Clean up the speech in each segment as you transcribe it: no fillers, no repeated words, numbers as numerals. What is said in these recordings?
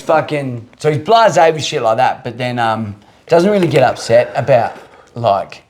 fucking, so he's blasé with shit like that, but then doesn't really get upset about like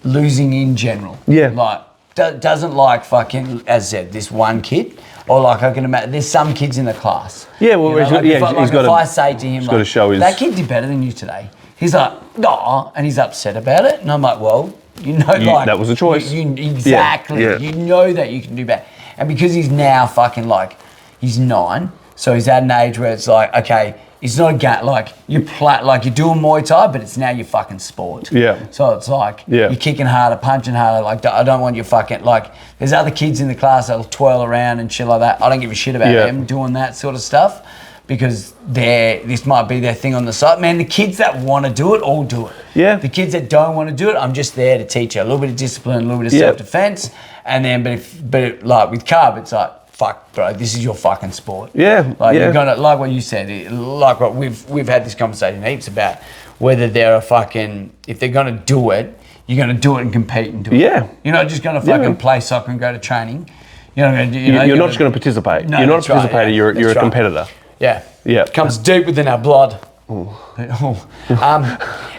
losing in general. Yeah. Like doesn't like fucking, as I said, this one kid, or like I can imagine there's some kids in the class. Yeah, well, you know, like if I say to him, got to show his, that kid did better than you today. He's like, no, and he's upset about it, and I'm like, well, like that was a choice. Exactly. Yeah. You know that you can do better, and because he's now fucking like, he's 9, so he's at an age where it's like, okay. It's not a game, like you're doing Muay Thai, but it's now your fucking sport. Yeah. So it's like you're kicking harder, punching harder. Like I don't want you fucking like. There's other kids in the class that'll twirl around and shit like that. I don't give a shit about them doing that sort of stuff because this might be their thing on the side. Man, the kids that want to do it all do it. Yeah. The kids that don't want to do it, I'm just there to teach you a little bit of discipline, a little bit of self-defense, and then but like with carb, it's like. Fuck, bro, this is your fucking sport. Yeah, you're gonna, like what you said, like what we've had this conversation heaps about, whether they're if they're gonna do it, you're gonna do it and compete and do it. Yeah. You're not just gonna fucking play soccer and go to training. You're not just gonna participate. No, you're not a participator. Right, you're a competitor. Yeah. Yeah. It comes deep within our blood.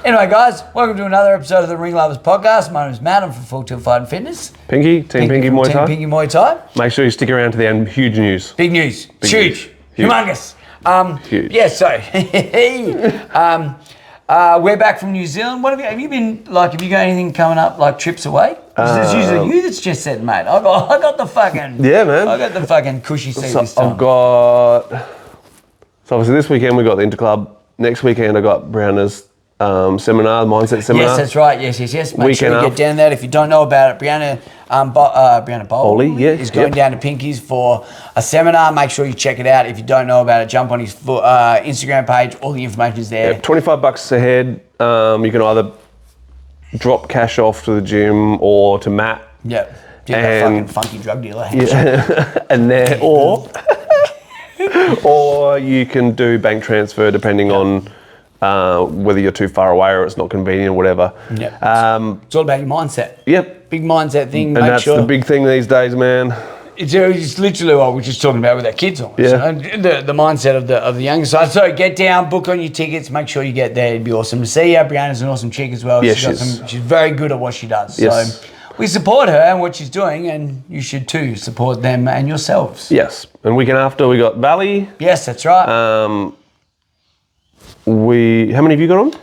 Anyway, guys, welcome to another episode of the Ringlovers podcast. My name is Matt. I'm from Full Tilt Fight and Fitness. Team Pinky Muay Thai. Team Pinky Muay Thai. Make sure you stick around to the end. Huge news. Big news. Huge. Humongous. Huge. Yeah, so we're back from New Zealand. What have you been like? Have you got anything coming up, like trips away? It's usually you that's just said, mate. I got the fucking man. I got the fucking cushy seat this time. So obviously this weekend we got the Interclub. Next weekend I got Briannas Seminar, Mindset Seminar. Yes, that's right. Yes. Make sure you get down there. If you don't know about it, Brianna Bowley is going down to Pinky's for a seminar. Make sure you check it out. If you don't know about it, jump on his Instagram page. All the information is there. Yeah, $25 a head. You can either drop cash off to the gym or to Matt. Yeah. That fucking funky drug dealer. Yeah. And then, or you can do bank transfer depending on whether you're too far away or it's not convenient or whatever. Yep. It's all about your mindset. Yep. Big mindset thing. And that's the big thing these days, man. It's literally what we're just talking about with our kids on. Yeah. So the mindset of the younger side. So get down, book on your tickets, make sure you get there. It'd be awesome to see you. Brianna's an awesome chick as well. Yeah, she's very good at what she does. Yes. So we support her and what she's doing, and you should too support them and yourselves. Yes. And weekend after we got Valley. Yes, that's right. How many have you got on?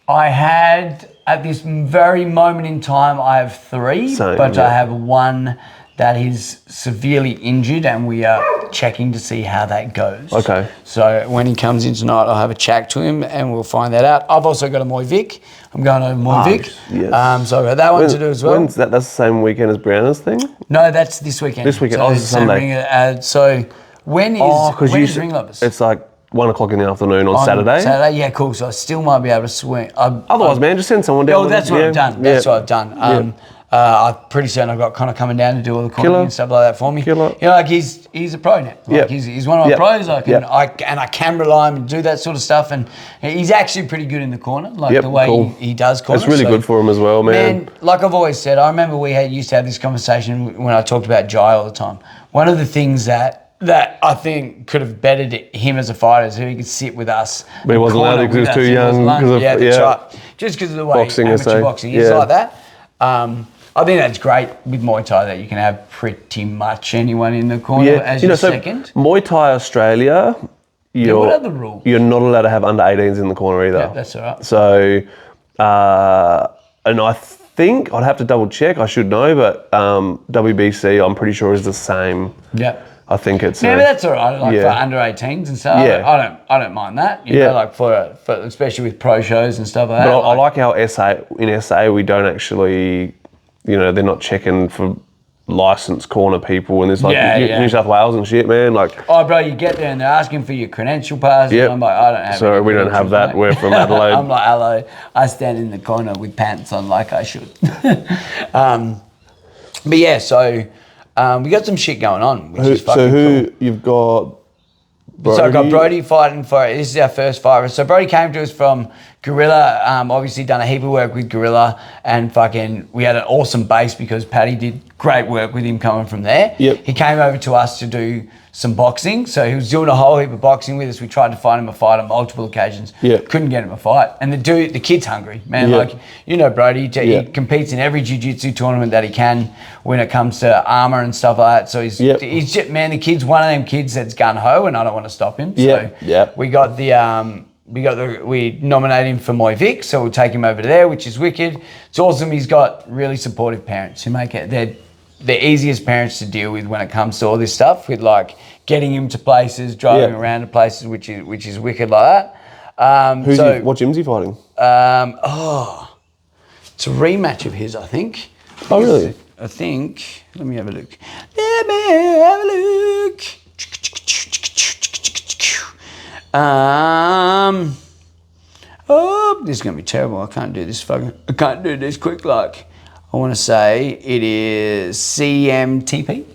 I had, at this very moment in time, I have 3, but I have one that is severely injured and we are checking to see how that goes. Okay. So when he comes in tonight, I'll have a chat to him and we'll find that out. I've also got a Muay Vic. I'm going over Muay Vic. Yes. So I've got that one to do as well. When's that? That's the same weekend as Brianna's thing? No, that's this weekend. This weekend. So it's Sunday. So when is Ringlovers? It's like 1 o'clock in the afafternoon on Saturday. Saturday, yeah, cool. So I still might be able to swing. Otherwise, man, just send someone down. Oh, that's what I've done. That's what I've done. I'm pretty certain I've got Connor coming down to do all the cornering and stuff like that for me. Killer. You know, like he's a pro now. Like he's one of my pros. I can rely on him to do that sort of stuff. And he's actually pretty good in the corner, like the way he does corner. It's really good for him as well, man. Man, like I've always said, I remember we used to have this conversation when I talked about Jai all the time. One of the things that I think could have bettered him as a fighter is he could sit with us. But he wasn't allowed because he was too young. That's right. Just because of the way amateur boxing is like that. I think that's great with Muay Thai that you can have pretty much anyone in the corner as your second. Muay Thai Australia, what are the rules? You're not allowed to have under 18s in the corner either. Yeah, that's all right. So, and I think, I'd have to double check, I should know, but WBC I'm pretty sure is the same. Yeah. I think it's... Yeah, but that's all right, for under 18s and stuff. Yeah. I don't mind that, you know, like for especially with pro shows and stuff like that. But I like how in SA we don't actually... You know, they're not checking for licensed corner people and there's like New South Wales and shit, man. Like, oh, bro, you get there and they're asking for your credential pass. Yep. And I'm like, I don't have. So we don't have that. Mate. We're from Adelaide. I'm like, hello. I stand in the corner with pants on like I should. But yeah, so we got some shit going on, which is fucking cool. You've got? Brody. So I've got Brody fighting for. This is our first fight. So Brody came to us from Gorilla, obviously done a heap of work with Gorilla, and fucking we had an awesome base because Paddy did great work with him coming from there. Yep. He came over to us to do some boxing, so he was doing a whole heap of boxing with us. We tried to find him a fight on multiple occasions. Yep. Couldn't get him a fight. And the kid's hungry, man. Yep. Like, you know, Brody, he competes in every jiu-jitsu tournament that he can when it comes to armor and stuff like that. So he's just, man, the kid's one of them kids that's gun-ho, and I don't want to stop him. So we got we nominated him for Muay Vic, so we'll take him over there, which is wicked. It's awesome. He's got really supportive parents who make it, they're the easiest parents to deal with when it comes to all this stuff, with like getting him to places, driving around to places, which is wicked like that. What gym's he fighting? It's a rematch of his, I think. Oh, really? I think. Let me have a look. Let me have a look. This is gonna be terrible. I can't do this quick. Like, I want to say it is CMTP.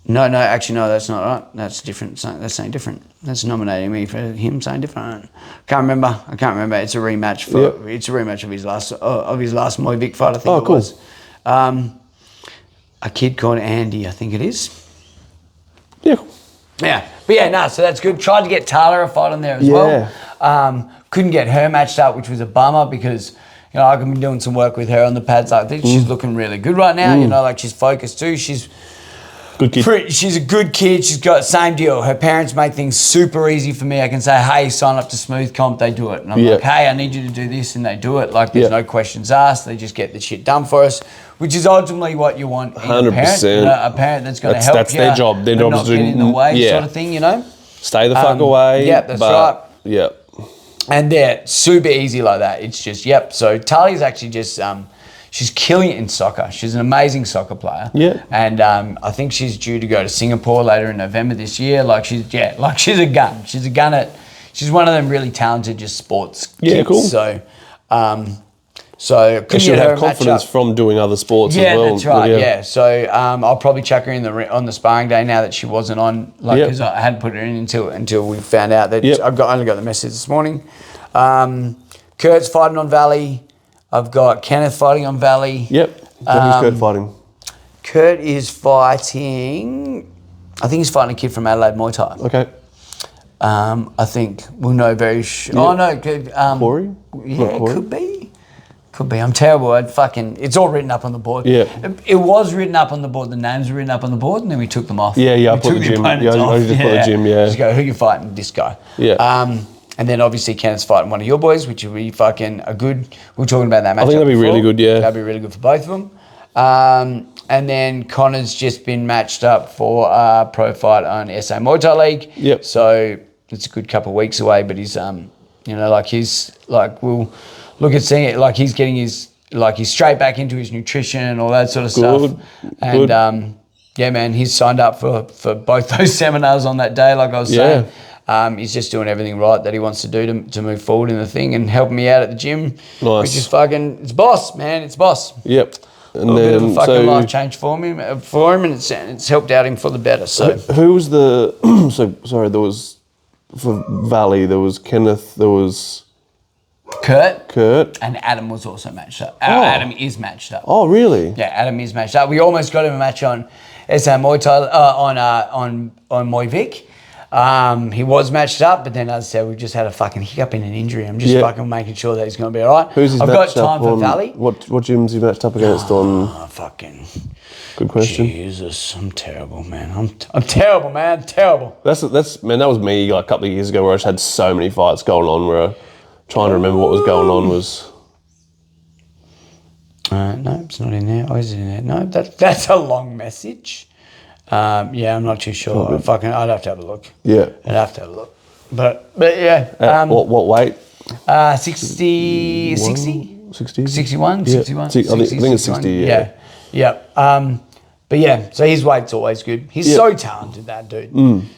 No, actually, no, that's not right. That's different. That's saying different. That's nominating me for him saying different. I can't remember. It's a rematch for. It's a rematch of his last Muay Vic fight. I think it was. A kid called Andy, I think it is. Yeah. Yeah, but yeah, no. So that's good. Tried to get Taylor a fight on there as well. Couldn't get her matched up, which was a bummer because, you know, I've been doing some work with her on the pads. I think she's looking really good right now. You know, like she's focused too. She's good kid. She's a good kid. She's got same deal. Her parents make things super easy for me. I can say, hey, sign up to Smooth Comp. They do it. And I'm like, hey, I need you to do this. And they do it. Like, there's no questions asked. They just get the shit done for us, which is ultimately what you want in 100%. a parent. You know, a parent that's going to help that's you. Their job. Their job is to get in the way sort of thing, you know? Stay the fuck away. Yeah, that's right. Yeah. And they're super easy like that. It's just, So Tali's actually just... she's killing it in soccer. She's an amazing soccer player. Yeah. And I think she's due to go to Singapore later in November this year. She's a gun. She's one of them really talented just sports kids. Yeah, cool. So she should have confidence from doing other sports as well. Yeah, that's right. Yeah. So I'll probably chuck her in on the sparring day now that she wasn't on, because I hadn't put her in until we found out that I only got the message this morning. Kurt's fighting on Valley. I've got Kenneth fighting on Valley. Yep. So who's Kurt fighting? Kurt is fighting... I think he's fighting a kid from Adelaide Muay Thai. Okay. I think we'll know very... Oh, no. Corey? Yeah, Corey? Could be. I'm terrible. It's all written up on the board. Yeah. It was written up on the board. The names were written up on the board, and then we took them off. I put the gym. I just put the gym, Just go, who you fighting? This guy. Yeah. And then obviously Kenneth's fighting one of your boys, which would be fucking a good... We were talking about that match. I think that'd be really good, yeah. That'd be really good for both of them. And then Connor's just been matched up for a pro fight on SA Muay Thai League. Yep. So it's a good couple of weeks away, but he's, we'll look at seeing it, he's getting he's straight back into his nutrition and all that sort of stuff. And yeah, man, he's signed up for both those seminars on that day, like I was saying. He's just doing everything right that he wants to do to move forward in the thing and helping me out at the gym. Nice. Which is it's boss, man. It's boss. Yep. And a bit of a fucking life change for him, and it's helped out him for the better. So who was the... there was... For Valley, there was Kenneth, there was... Kurt. And Adam was also matched up. Adam is matched up. Oh, really? Yeah, Adam is matched up. We almost got him a match on SA Muay Thai, on Muay Vic. He was matched up, but then as I said, we just had a fucking hiccup in an injury. I'm just fucking making sure that he's going to be all right. Who's his I've got time for on, Valley. What gyms he matched up against on? Fucking... Good question. Jesus, I'm terrible, man. I'm terrible, man. Terrible. That's man. That was me a couple of years ago where I just had so many fights going on where trying to remember what was going on was. No, it's not in there. Oh, is it in there? No, that's a long message. Yeah, I'm not too sure. I'd have to have a look. Yeah. I'd have to have a look. But yeah. What weight? 60? 61? 61? Yeah. 61? I think it's 60, yeah. Yeah. But yeah, so his weight's always good. He's so talented, that dude.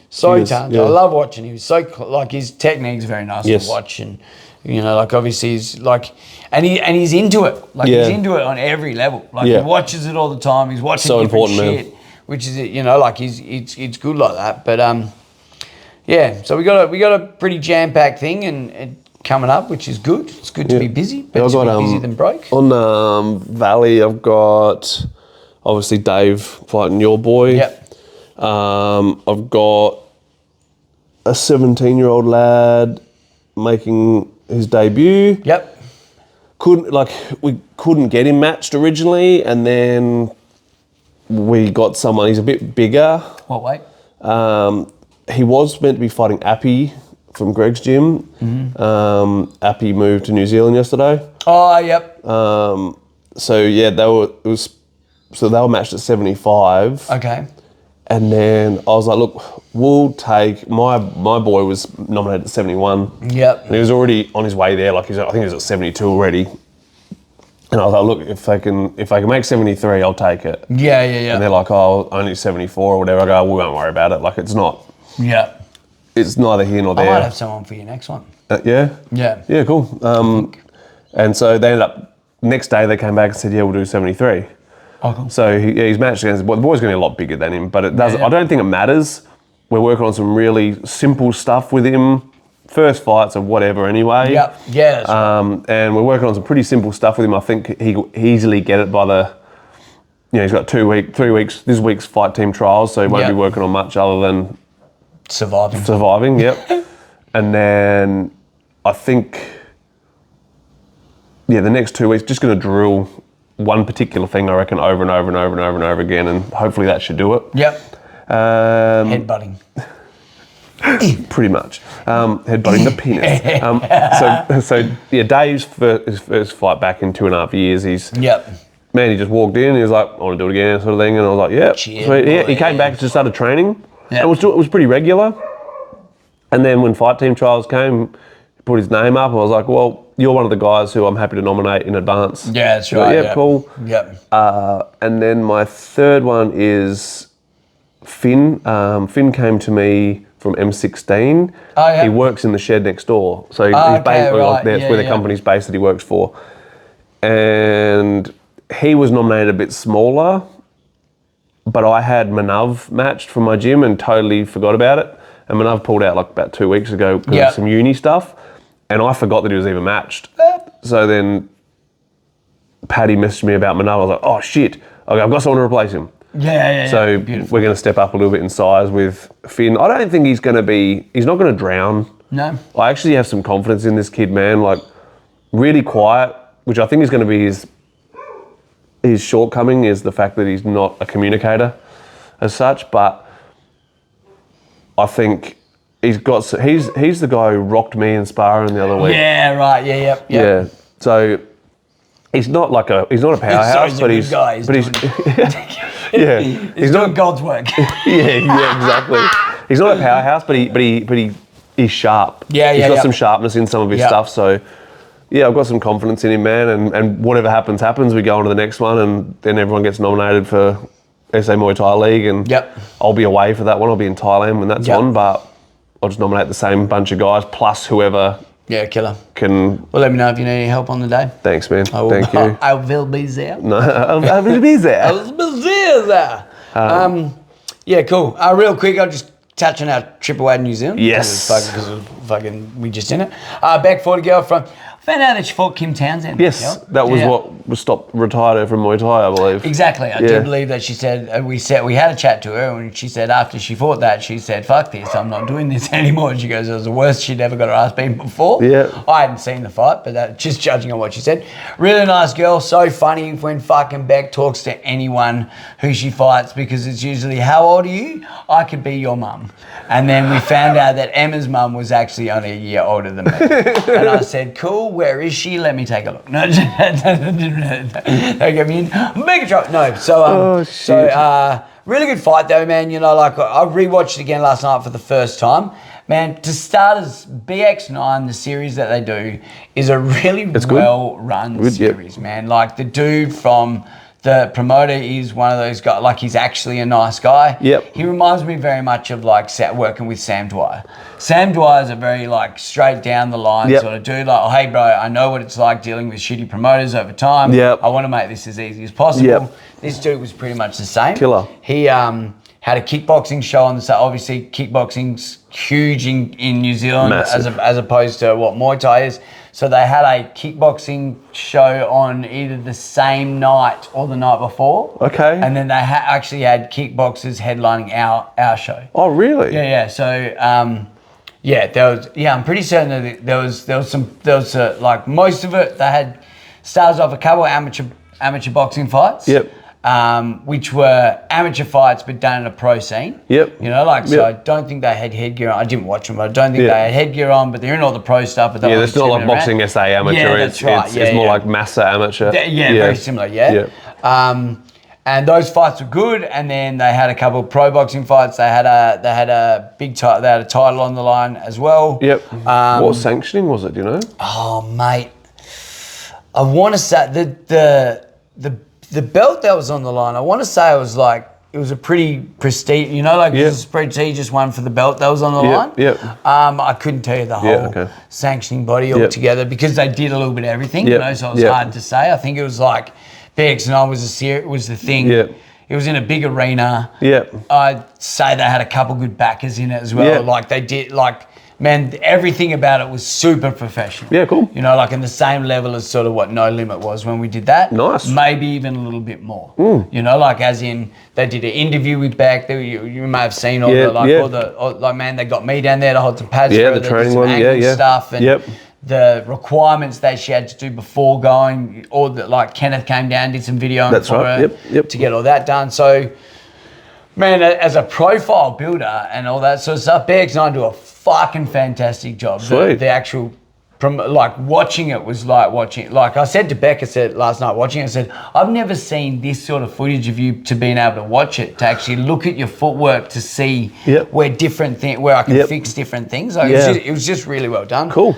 So talented. Yeah. I love watching him. He's so, his technique's very nice to watch. And, obviously he's he's into it. He's into it on every level. He watches it all the time. He's watching different shit. Man. Which is, it's good like that. But, Yeah, so we got a pretty jam-packed thing and coming up, which is good. It's good to be busy, but to be busy than broke. On Valley, I've got obviously Dave fighting your boy. Yep. I've got a 17-year-old lad making his debut. Yep. We couldn't get him matched originally, and then we got someone. He's a bit bigger. What weight? He was meant to be fighting Appy from Greg's gym. Mm-hmm. Appy moved to New Zealand yesterday. Oh, yep. So yeah, they were matched at 75. Okay. And then I was like, look, we'll take my boy was nominated at 71. Yep. And he was already on his way there. I think he was at 72 already. And I was like, look, if I can make 73, I'll take it. Yeah. And they're like, oh, only 74 or whatever. I go, we won't worry about it. Like, it's not. Yeah. It's neither here nor there. I might have someone for your next one. Yeah? Yeah. Yeah, cool. And so they ended up, next day they came back and said, yeah, we'll do 73. Oh, cool. So he's matched against, the boy's going to be a lot bigger than him, but it doesn't. I don't think it matters. We're working on some really simple stuff with him. First fights or whatever anyway. Yep. Yeah. That's right. And we're working on some pretty simple stuff with him. I think he could easily get it by he's got 3 weeks, this week's fight team trials, so he won't be working on much other than surviving, yep. And then I think, the next 2 weeks, just going to drill one particular thing, I reckon, over and over and over and over and over again, and hopefully that should do it. Yep. Headbutting. Pretty much. Headbutting the penis. So Dave's his first fight back in 2.5 years, he just walked in, he was like, I want to do it again, sort of thing, and I was like, yeah. So he came back and just started training. Yep. It was pretty regular. And then when fight team trials came, he put his name up, and I was like, well, you're one of the guys who I'm happy to nominate in advance. Yeah, that's right. Yeah, cool. Yep. And then my third one is Finn. Finn came to me from M16. Oh, yeah. He works in the shed next door. So he's basically that's where the company's based that he works for. And he was nominated a bit smaller, but I had Manav matched from my gym and totally forgot about it. And Manav pulled out about 2 weeks ago because of some uni stuff. And I forgot that he was even matched. So then Paddy messaged me about Manav. I was like, oh shit, okay, I've got someone to replace him. So beautiful. We're going to step up a little bit in size with Finn. I don't think he's not going to drown. No. I actually have some confidence in this kid, man. Like, really quiet, which I think is going to be his shortcoming, is the fact that he's not a communicator as such, but I think he's the guy who rocked me in sparring the other week. Yeah, right. Yep. Yeah. So he's not a powerhouse, but he's he's doing God's work. yeah, exactly. He's not a powerhouse, but he's sharp. Yeah, He's got some sharpness in some of his stuff. So yeah, I've got some confidence in him, man. And whatever happens. We go on to the next one, and then everyone gets nominated for SA Muay Thai League, and I'll be away for that one. I'll be in Thailand when that's on, but I'll just nominate the same bunch of guys plus whoever. Yeah, killer. Well, let me know if you need any help on the day. Thanks, man. Thank you. I will be there. No, I will be there. I will be there. Yeah, cool. Real quick, I'll just touch on our trip away to New Zealand. Yes. Because we just in it. Back 40 girl from... Found out that she fought Kim Townsend. Yes, that was what was retired her from Muay Thai, I believe. Exactly. I do believe that she said, we had a chat to her, and she said after she fought that, she said, fuck this, I'm not doing this anymore. And she goes, it was the worst she'd ever got her ass beaten before. Yeah. I hadn't seen the fight, but just judging on what she said. Really nice girl, so funny when fucking Beck talks to anyone who she fights, because it's usually, how old are you? I could be your mum. And then we found out that Emma's mum was actually only a year older than me. And I said, cool, where is she? Let me take a look. No, don't get me in. Megatron. No, so really good fight though, man. You know, I rewatched it again last night for the first time. Man, to start as BX9, the series that they do is a really well-run series, man. Like the dude from... The promoter is one of those guys, like he's actually a nice guy. Yep. He reminds me very much of working with Sam Dwyer. Sam Dwyer is a very straight down the line sort of dude. Like, oh, hey bro, I know what it's like dealing with shitty promoters over time. Yep. I want to make this as easy as possible. Yep. This dude was pretty much the same. Killer. He had had a kickboxing show on the side. Obviously, kickboxing's huge in New Zealand as opposed to what Muay Thai is. So they had a kickboxing show on either the same night or the night before. Okay. And then they actually had kickboxers headlining our show. Oh, really? Yeah. So, I'm pretty certain that there was like most of it, they had started off a couple of amateur boxing fights. Yep. Which were amateur fights but done in a pro scene. Yep. You know, so I don't think they had headgear on. I didn't watch them, but I don't think they had headgear on, but they're in all the pro stuff. But it's not like boxing SA amateur. Yeah, that's right. It's more like Massa amateur. Very similar, and those fights were good, and then they had a couple of pro boxing fights. They had a big title. They had a title on the line as well. Yep. What sanctioning was it? Do you know? Oh, mate, I want to say the belt that was on the line, I want to say it was a pretty prestige, it was a prestigious one for the belt that was on the line. Yeah. I couldn't tell you the whole sanctioning body altogether because they did a little bit of everything, so it was hard to say. I think it was like BX9 was the thing. Yeah. It was in a big arena. Yeah. I'd say they had a couple good backers in it as well. Yeah. They did, man, everything about it was super professional. Yeah, cool. In the same level as sort of what No Limit was when we did that. Nice. Maybe even a little bit more. As in they did an interview with Beck. You may have seen all they got me down there to hold some pads. Yeah, the training one. Stuff and the requirements that she had to do before going. Or Kenneth came down, did some video for her to get all that done. So, man, as a profile builder and all that sort of stuff, BX9 do a fucking fantastic job. Sweet. The actual, watching it was like watching. Like I said to Beck, last night watching it, I said, I've never seen this sort of footage of you to being able to watch it, to actually look at your footwork to see where where I can fix different things. It was just really well done. Cool.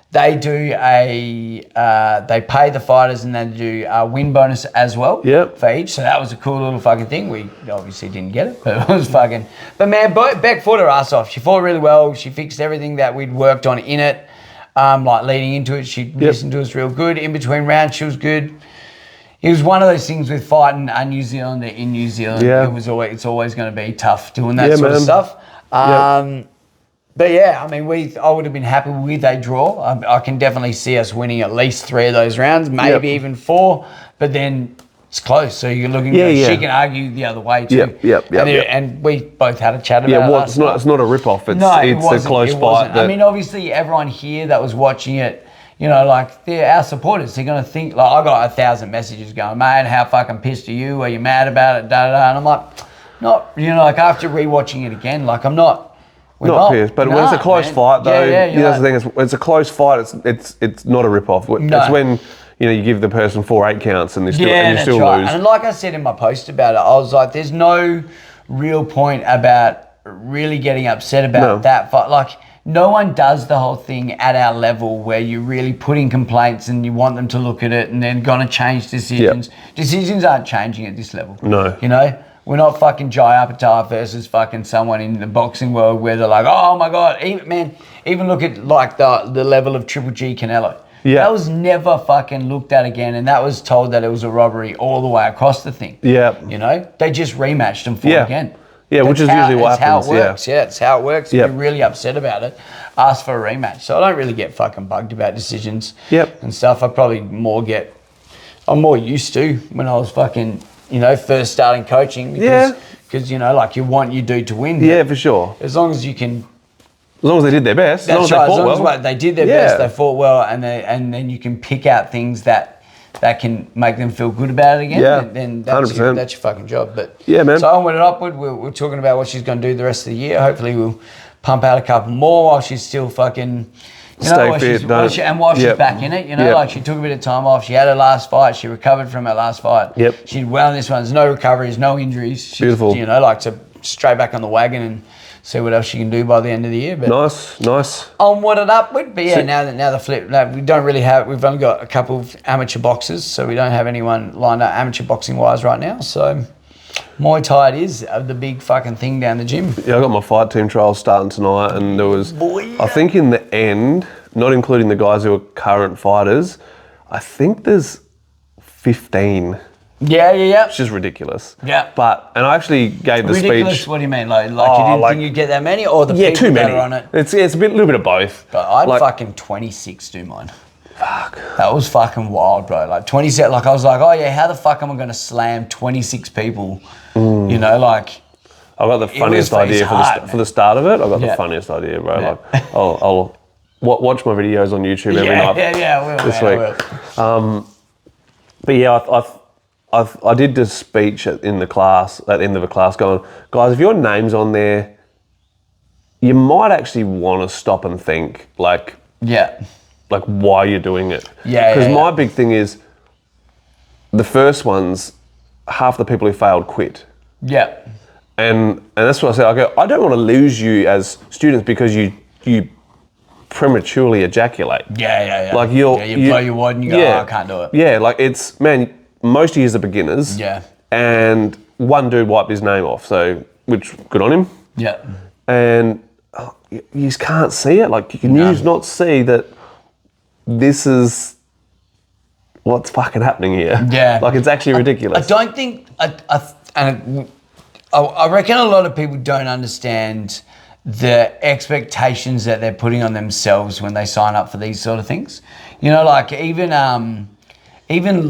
They do they pay the fighters and they do a win bonus as well for each. So that was a cool little fucking thing. We obviously didn't get it, but it was fucking. But man, Beck fought her ass off. She fought really well. She fixed everything that we'd worked on in it. Leading into it, she listened to us real good. In between rounds, she was good. It was one of those things with fighting a New Zealander in New Zealand. Yeah. It's always going to be tough doing that sort of stuff. But I would have been happy with a draw. I can definitely see us winning at least 3 of those rounds, maybe even 4. But then it's close, so you're looking. She can argue the other way too. And we both had a chat about it. It's not a rip-off. It's a close fight. Obviously, everyone here that was watching it, they're our supporters. They're going to think, I got 1,000 messages going, man, how fucking pissed are you? Are you mad about it? And I'm like, not, after rewatching it again, I'm not. Not pissed, but when it's a close fight, though, that's the thing. It's a close fight. It's not a rip-off. It's when you give the person 4-8 counts and you still lose. And like I said in my post about it, I was like, there's no real point about really getting upset about that fight. No one does the whole thing at our level where you really put in complaints and you want them to look at it and then going to change decisions. Decisions aren't changing at this level. No. We're not fucking Jai Apatow versus fucking someone in the boxing world where they're like, oh my God, even look at the level of Triple G Canelo. Yeah. That was never fucking looked at again, and that was told that it was a robbery all the way across the thing. Yeah. They just rematched and fought again. Yeah, which is usually what happens. That's how it works. It's how it works. If you're really upset about it, ask for a rematch. So I don't really get fucking bugged about decisions and stuff. I'm more used to when I was fucking, first starting coaching. Because, you want your dude to win. Yeah, for sure. As long as you can. As long as they did their best. That's right. As long as they did their best, they fought well, and then you can pick out things that can make them feel good about it again. Then that's your fucking job. But man. So onward and upward. We're talking about what she's going to do the rest of the year. Hopefully we'll pump out a couple more while she's still fucking. Stay fit, while she's back in it, she took a bit of time off. She had her last fight. She recovered from her last fight. She did well in this one. There's no recoveries, no injuries. She's, beautiful. To straight back on the wagon and see what else she can do by the end of the year. But nice. Onward and upward. But now the flip. No, we don't really have. We've only got a couple of amateur boxers, so we don't have anyone lined up amateur boxing wise right now. So Muay Thai it is the big fucking thing down the gym. Yeah, I got my fight team trials starting tonight, and there was, I think in the end, not including the guys who are current fighters, I think there's 15 Yeah. It's just ridiculous. Yeah. And I actually gave the ridiculous, speech. what do you mean? Like you didn't think you'd get that many, or the people too many. that are on it? It's a little bit of both. But I'd fucking 26 do mine. Fuck. That was fucking wild, bro. Like 27. Like I was like, oh yeah, how the fuck am I going to slam 26 people? You know, like. I got the funniest idea for the start of it. I got the funniest idea, bro. Yeah. Like I'll watch my videos on YouTube every night. I will. This week. But yeah, I did this speech in the class at the end of the class, going, guys, if your name's on there, you might actually want to stop and think, like why you're doing it. Because my big thing is, the first ones, half the people who failed quit. Yeah. And that's what I said. I go, I don't want to lose you as students because you prematurely ejaculate. Yeah. Like you blow your wad and you go, oh, I can't do it. Yeah, like it's, man, most years are beginners. Yeah. And one dude wiped his name off, so, which, good on him. Yeah. And you just can't see it. Like, can you not see that this is what's fucking happening here? Yeah. Like, it's actually ridiculous. I don't think, I reckon a lot of people don't understand the expectations that they're putting on themselves when they sign up for these sort of things. You know, like even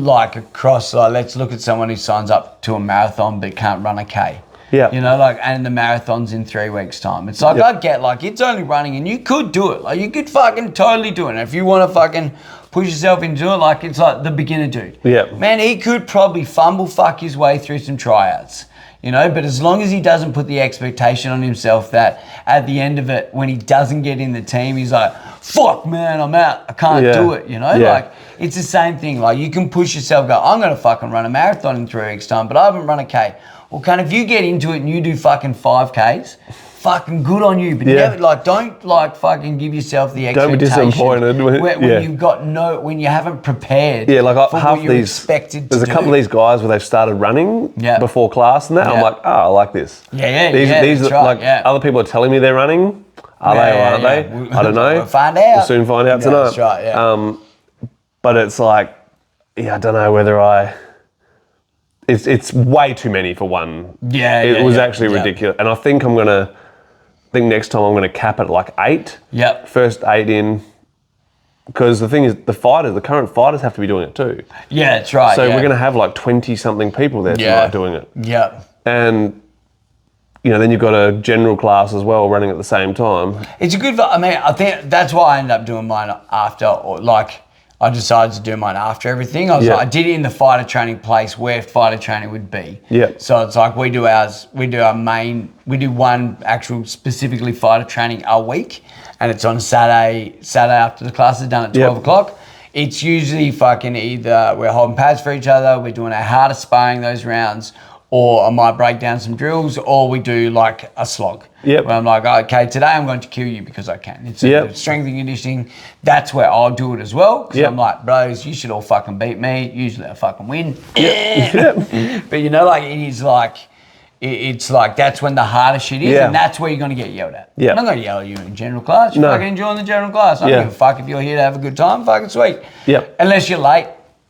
like across, like let's look at someone who signs up to a marathon but can't run a K. Yeah. You know, like, and the marathon's in 3 weeks' time. It's like, I get, like, it's only running and you could do it. Like, you could fucking totally do it. And if you want to fucking push yourself into it, like, it's like the beginner dude. Yeah. Man, he could probably fuck his way through some tryouts. You know, but as long as he doesn't put the expectation on himself that at the end of it, when he doesn't get in the team, he's like, fuck, man, I'm out. I can't do it, you know? Like, it's the same thing. Like, you can push yourself, go, I'm going to fucking run a marathon in 3 weeks' time, but I haven't run a K. Well, if you get into it and you do fucking 5Ks, fucking good on you. But never, like, don't, like, fucking give yourself the expectation. Don't be disappointed. When you've got when you haven't prepared like for half what you're expected to do. There's a couple of these guys where they've started running before class and that. I'm like, I like this. These are, right, like, other people are telling me they're running. Are they or aren't they? I don't know. We'll find out. We'll soon find out tonight. That's right, but it's like, I don't know whether it's way too many for one. It was actually ridiculous. And I think next time I'm going to cap it at like 8. Yep. First 8 in. Because the thing is, the current fighters have to be doing it too. Yeah, that's right. So we're going to have like 20-something people there tonight doing it. Yeah. And, you know, then you've got a general class as well running at the same time. It's a good, I think that's why I ended up doing mine after, or like, I decided to do mine after everything. I did it in the fighter training place where fighter training would be. Yeah. So it's like we do one actual specifically fighter training a week, and it's on Saturday after the class is done at 12 o'clock. It's usually fucking either we're holding pads for each other, we're doing our hardest sparring those rounds, or I might break down some drills, or we do like a slog. Yep. Where I'm like, okay, today I'm going to kill you because I can. It's strength and conditioning. That's where I'll do it as well. Because I'm like, bros, you should all fucking beat me. Usually I fucking win. But you know, like it's like that's when the hardest shit is, and that's where you're going to get yelled at. I'm not going to yell at you in general class. You're fucking enjoying the general class. I don't give a fuck if you're here to have a good time. Fucking sweet. Unless you're late.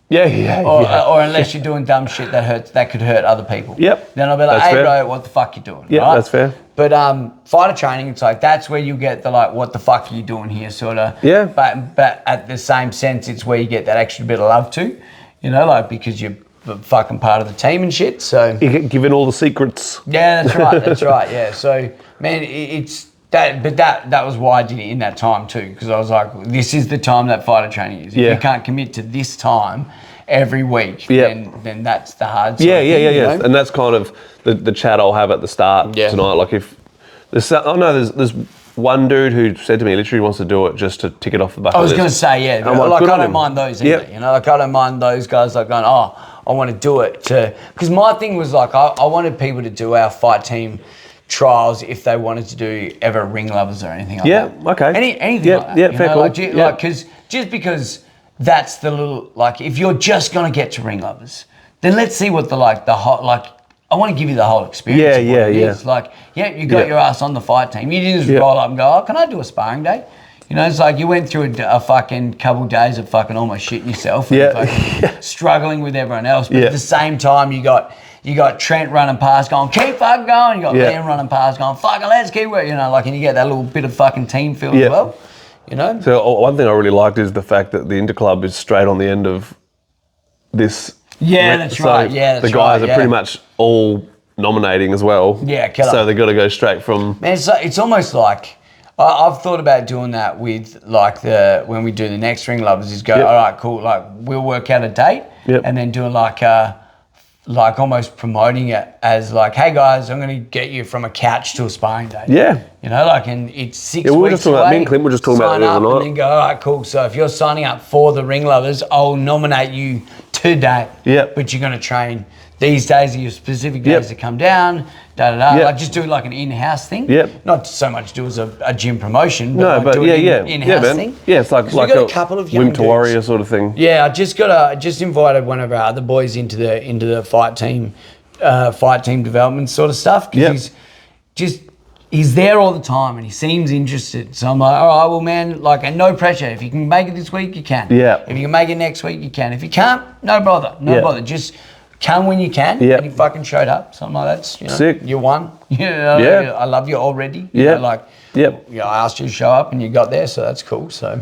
Or unless you're doing dumb shit that could hurt other people. Yep. Then I'll be like, hey, bro, what the fuck you doing? Yeah, right? That's fair. But fighter training, it's like that's where you get the like, what the fuck are you doing here, sort of. Yeah. But at the same sense, it's where you get that extra bit of love too, you know, like because you're fucking part of the team and shit. So you get given all the secrets. Yeah, that's right. That's right. Yeah. So man, it's. That was why I did it in that time too, because I was like, this is the time that fighter training is. If you can't commit to this time every week, then that's the hard side. Yeah. And that's kind of the chat I'll have at the start tonight. Like if there's one dude who said to me, literally wants to do it just to tick it off the bucket list. I was going to say, like I don't mind those either. You know, like I don't mind those guys like going, I want to do it because my thing was like I wanted people to do our fight team trials if they wanted to do ever Ringlovers or anything like that. Yeah, okay. Anything like that. Yeah, fair call. Like, just because that's the little, like, if you're just going to get to Ringlovers, then let's see what I want to give you the whole experience. Yeah. Like, you got your ass on the fight team. You didn't just roll up and go, can I do a sparring day? You know, it's like you went through a fucking couple of days of fucking almost shitting yourself and fucking struggling with everyone else. But at the same time, you got Trent running past going, keep fucking going. You got Liam running past going, fucking let's keep working. You know, like, and you get that little bit of fucking team feel as well. You know? So one thing I really liked is the fact that the Interclub is straight on the end of this. Yeah, that's right. Yeah, that's the guys are pretty much all nominating as well. Yeah, killer. So they've got to go straight from... Man, it's almost like... I've thought about doing that with, like, when we do the next Ringlovers is go, all right, cool, like, we'll work out a date and then doing, like almost promoting it as, like, hey, guys, I'm going to get you from a couch to a sparring day. Yeah. You know, like, and it's 6 weeks away. Just talking about, me and Clint were just talking about it the other night. And then go, all right, cool. So if you're signing up for the Ringlovers, I'll nominate you today. Yeah. But you're going to train these days are your specific days to come down, Like, just do like an in-house thing. Not so much do as a gym promotion, but do an in-house thing. Yeah, it's like a couple of Wim to Warrior sort of thing. Yeah, I just invited one of our other boys into the fight team development sort of stuff, because he's there all the time and he seems interested. So I'm like, all right, well, man, like, and no pressure. If you can make it this week, you can. Yeah. If you can make it next week, you can. If you can't, no bother. No bother. Just come when you can. And he fucking showed up. So I'm like, that's, you know, sick. You won. I love you already. You know, like, I asked you to show up and you got there, so that's cool. So.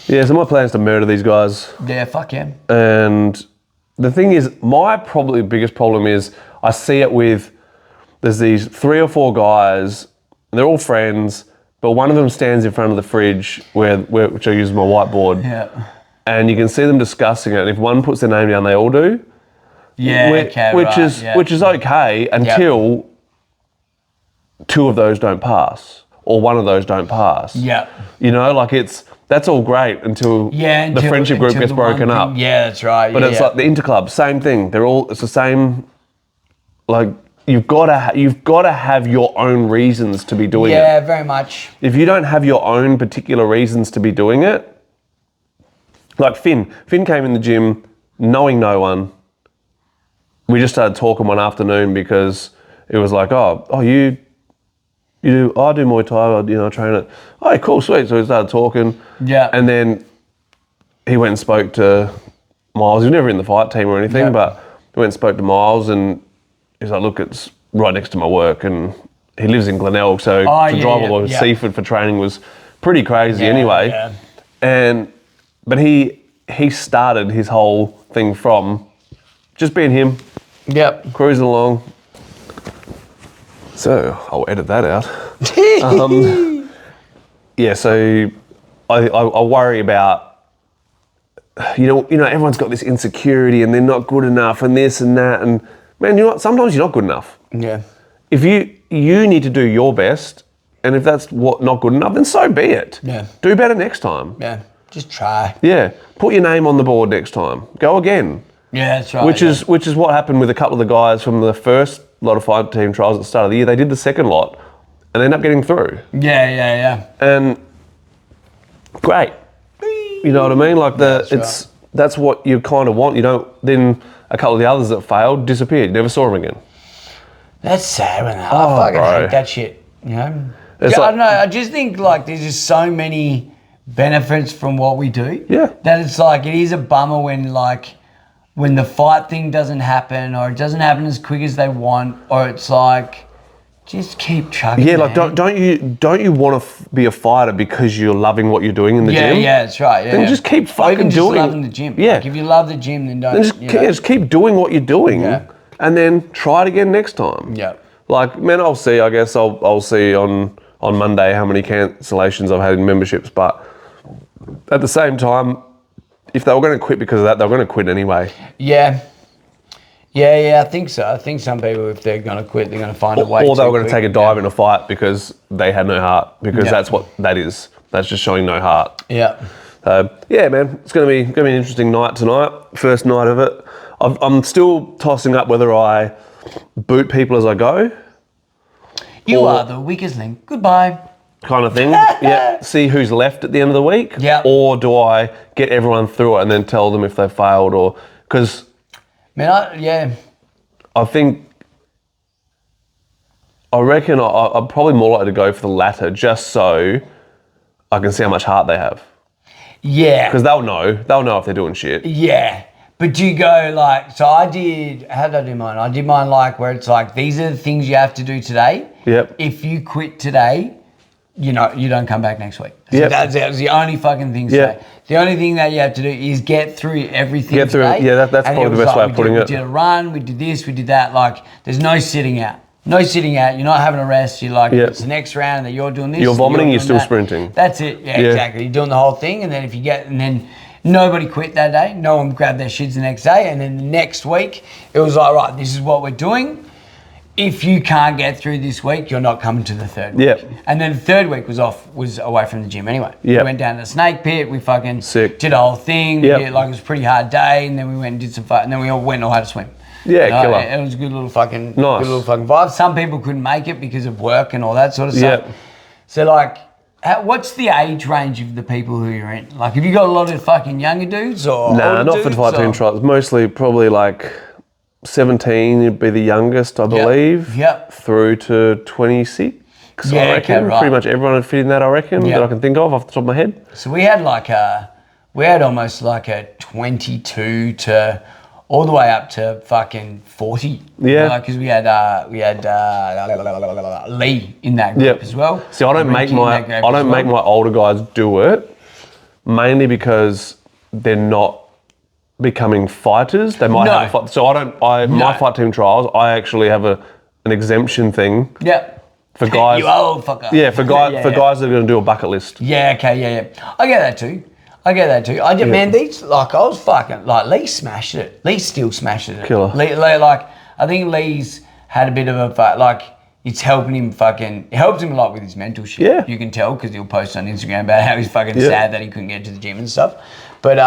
Yeah, so my plan is to murder these guys. Yeah, fuck yeah. And the thing is, my probably biggest problem is I see it with, there's these 3 or 4 guys, and they're all friends, but one of them stands in front of the fridge which I use as my whiteboard. Yeah. And you can see them discussing it. And if one puts their name down, they all do. Yeah, which is okay until 2 of those don't pass or one of those don't pass. Yeah. You know, like that's all great until the friendship group gets broken up. Yeah, that's right. But it's like the Interclub, same thing. It's the same. Like, you've got to have your own reasons to be doing it. Yeah, very much. If you don't have your own particular reasons to be doing it, like Finn came in the gym knowing no one. We just started talking one afternoon because it was like, you do, I do Muay Thai, I train it. Oh, cool, sweet. So we started talking. Yeah. And then he went and spoke to Miles. He was never in the fight team or anything, but he went and spoke to Miles and he's like, look, it's right next to my work. And he lives in Glenelg, so to drive all the way to Seaford for training was pretty crazy anyway. Yeah. But he started his whole thing from just being him. Yep. Cruising along. So I'll edit that out. So I worry about, you know, everyone's got this insecurity and they're not good enough and this and that, and man, you know what? Sometimes you're not good enough. Yeah. If you need to do your best, and if that's not good enough, then so be it. Yeah. Do better next time. Yeah. Just try. Yeah. Put your name on the board next time. Go again. Yeah, that's right. Which is what happened with a couple of the guys from the first lot of fight team trials at the start of the year. They did the second lot and they ended up getting through. Yeah. And great. You know what I mean? Like that's what you kind of want. You don't, then a couple of the others that failed disappeared. Never saw them again. That's sad when I fucking hate that shit. You know? I don't know. I just think like there's just so many benefits from what we do. Yeah. That it's like, it is a bummer when the fight thing doesn't happen, or it doesn't happen as quick as they want, or it's like, just keep chugging. Yeah, like don't you want to be a fighter because you're loving what you're doing in the gym? Yeah, that's right. Yeah, then just keep fucking just doing. Loving the gym. Yeah. Like, if you love the gym, then don't. Then just keep doing what you're doing, and then try it again next time. Yeah. Like, man, I'll see. I guess I'll see on Monday how many cancellations I've had in memberships, but at the same time, if they were going to quit because of that, they were going to quit anyway. Yeah, I think so. I think some people, if they're going to quit, they're going to find a way. Or they were going to take a dive in a fight because they had no heart. Because that's what that is. That's just showing no heart. Yeah. Yeah, man, it's going to be an interesting night tonight. First night of it. I'm still tossing up whether I boot people as I go. You are the weakest link. Goodbye. Kind of thing. Yeah. See who's left at the end of the week. Yeah. Or do I get everyone through it and then tell them if they failed, or because. Man, I reckon I'm probably more likely to go for the latter, just so I can see how much heart they have. Yeah. Because they'll know if they're doing shit. Yeah. But do you go like, so how did I do mine? I did mine like where it's like, these are the things you have to do today. Yep. If you quit today, you don't come back next week. So yep. that was the only fucking thing today. The only thing that you have to do is get through everything today. Yeah, that's probably the best way of putting it. We did a run, we did this, we did that. Like, there's no sitting out. No sitting out. You're not having a rest. You're like, it's the next round and that you're doing this. You're vomiting, you're still sprinting. That's it. Yeah, exactly. You're doing the whole thing. And then and then nobody quit that day. No one grabbed their shits the next day. And then the next week, it was like, right, this is what we're doing. If you can't get through this week, you're not coming to the third week. Yep. And then the third week was away from the gym anyway. Yep. We went down to the snake pit. We fucking Sick. did a whole thing. Yep. It was a pretty hard day. And then we went and did some fun. And then we all went and all had to swim. Yeah, killer. It was a good little fucking vibe. Some people couldn't make it because of work and all that sort of stuff. Yep. So like, what's the age range of the people who you're in? Like, have you got a lot of fucking younger dudes or Nah, older not dudes, for team trials. Mostly probably like 17 would be the youngest, I believe. Yep. Through to 26. Yeah, I reckon. okay, right. Pretty much everyone would fit in that, I reckon, that I can think of off the top of my head. So we had almost like a 22 to all the way up to fucking 40. Yeah. Because we had Lee in that group as well. See, I don't make my older guys do it, mainly because they're not becoming fighters. They might have a fight. So my fight team trials, I actually have an exemption thing. Yeah. For guys. You old fucker. Yeah, for guys that are going to do a bucket list. Yeah, okay, yeah. I get that too. Man, these, like, I was fucking, like, Lee smashed it. Lee still smashed it. Killer. Lee, like, I think Lee's had a bit of a, like, it's helping him it helps him a lot with his mental shit. Yeah. You can tell because he'll post on Instagram about how he's fucking sad that he couldn't get to the gym and stuff. But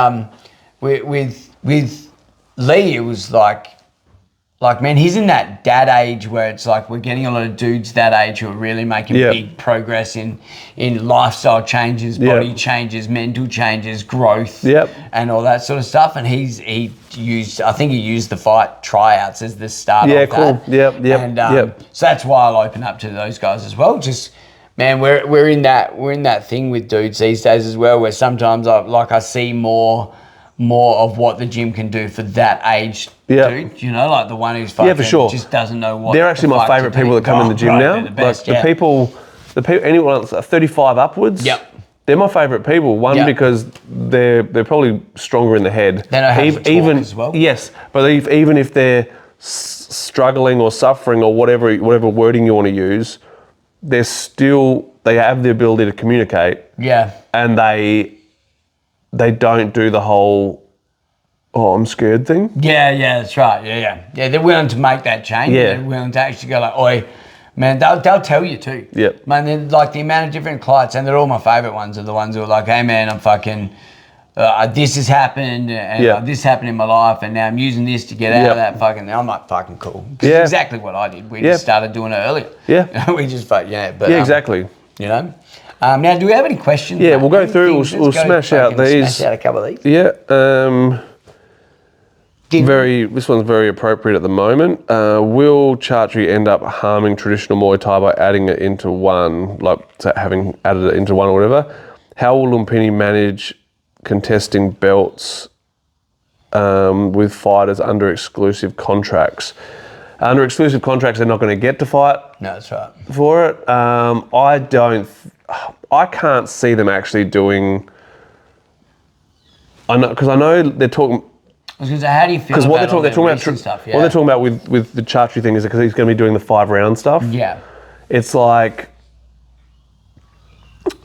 with Lee, it was like, man, he's in that dad age where it's like we're getting a lot of dudes that age who are really making big progress in lifestyle changes, body changes, mental changes, growth, and all that sort of stuff. And he used the fight tryouts as the start of that. And so that's why I'll open up to those guys as well. Just, man, we're in that thing with dudes these days as well, where sometimes I see more of what the gym can do for that age dude, like the one who's fucking just doesn't know what. They're actually my favourite people that come in the gym now. The people, anyone else 35 upwards. Yep. They're my favourite people. One, because they're probably stronger in the head. They know how to talk as well. Yes, but even if they're struggling or suffering or whatever wording you want to use, they have the ability to communicate. Yeah. And they don't do the whole, I'm scared thing. Yeah, that's right. Yeah, they're willing to make that change. Yeah. They're willing to actually go like, oi, man, they'll tell you too. Yeah. Man, they're like the amount of different clients, and they're all my favourite ones, are the ones who are like, hey man, I'm fucking, this has happened, and this happened in my life, and now I'm using this to get out of that fucking, I'm like, fucking cool. Yeah. It's exactly what I did. We just started doing it earlier. Yeah. We just, exactly. Now, do we have any questions? Yeah, we'll go through. We'll smash out these. Smash out a couple of these. Yeah. This one's very appropriate at the moment. Will Chartry end up harming traditional Muay Thai by adding it into one, like having added it into one or whatever? How will Lumpini manage contesting belts with fighters under exclusive contracts? Under exclusive contracts, they're not going to get to fight. No, that's right. For it, I can't see them actually doing. I know they're talking. I was going to say, how do you feel about they're talking about stuff? Yeah. What they're talking about with the Chartry thing is because he's going to be doing the 5-round stuff. Yeah. It's like,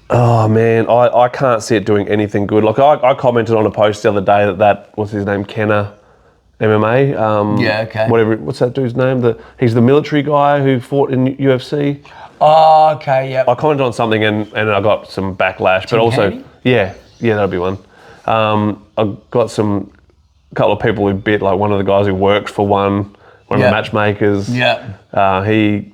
oh man, I can't see it doing anything good. Like I commented on a post the other day that what's his name, Kenner MMA. Whatever. What's that dude's name? He's the military guy who fought in UFC. Oh, okay, yeah. I commented on something and I got some backlash, but also, yeah, that'll be one. I got a couple of people who bit, like one of the guys who worked for one of the matchmakers. Yeah. He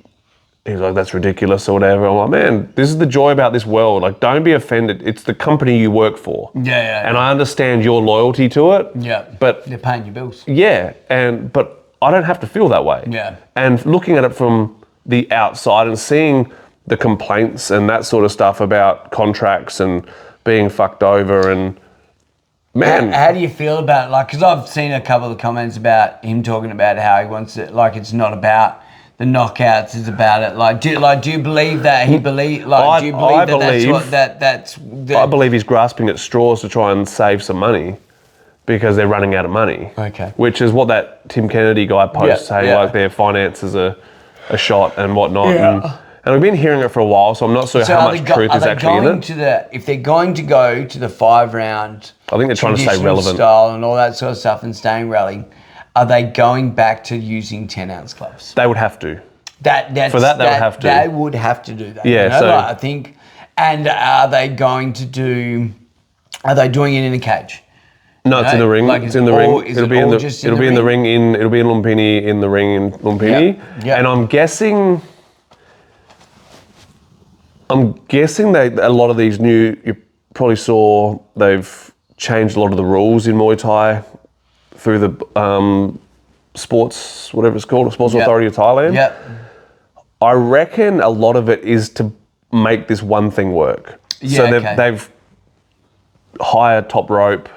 was like, that's ridiculous or whatever. I'm like, man, this is the joy about this world. Like, don't be offended. It's the company you work for. Yeah. And I understand your loyalty to it. Yeah. But they're paying your bills. Yeah. But I don't have to feel that way. Yeah. And looking at it from the outside and seeing the complaints and that sort of stuff about contracts and being fucked over and man. How do you feel about it? Like, because I've seen a couple of comments about him talking about how he wants it, like it's not about the knockouts, it's about it. Like, do you believe that he believe? Like, do you believe that's I believe he's grasping at straws to try and save some money because they're running out of money. Okay. Which is what that Tim Kennedy guy posts, like their finances are a shot and whatnot. Yeah. And we've been hearing it for a while, so I'm not sure how much truth is actually in it. If they're going to go to the 5-round, I think they're trying to stay relevant style and all that sort of stuff and staying rallying, are they going back to using 10-ounce gloves? They would have to. They would have to. They would have to do that. Yeah, you know? Like, I think. And are they going to do? Are they doing it in a cage? No, it's in the ring. Like, it's in the ring. It'll be in the ring. It'll be in Lumpini, in the ring in Lumpini. Yep. And I'm guessing that a lot of these you probably saw they've changed a lot of the rules in Muay Thai through the sports, whatever it's called, Sports Authority of Thailand. Yep. I reckon a lot of it is to make this one thing work. Yeah, so they've hired top rope,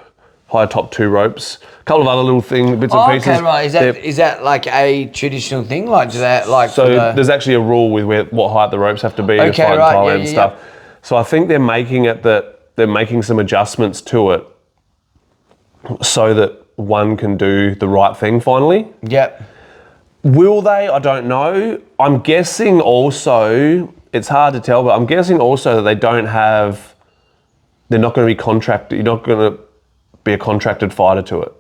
hired top 2 ropes, a couple of other little bits and pieces. Okay, right. Is that like a traditional thing? Like, do that like? So there's actually a rule with what height the ropes have to be to fight in Thailand and stuff. So I think they're making some adjustments to it so that one can do the right thing finally. Yep. Will they? I don't know. I'm guessing also, it's hard to tell, but I'm guessing also that they're not going to be contracted. You're not going to be a contracted fighter to it.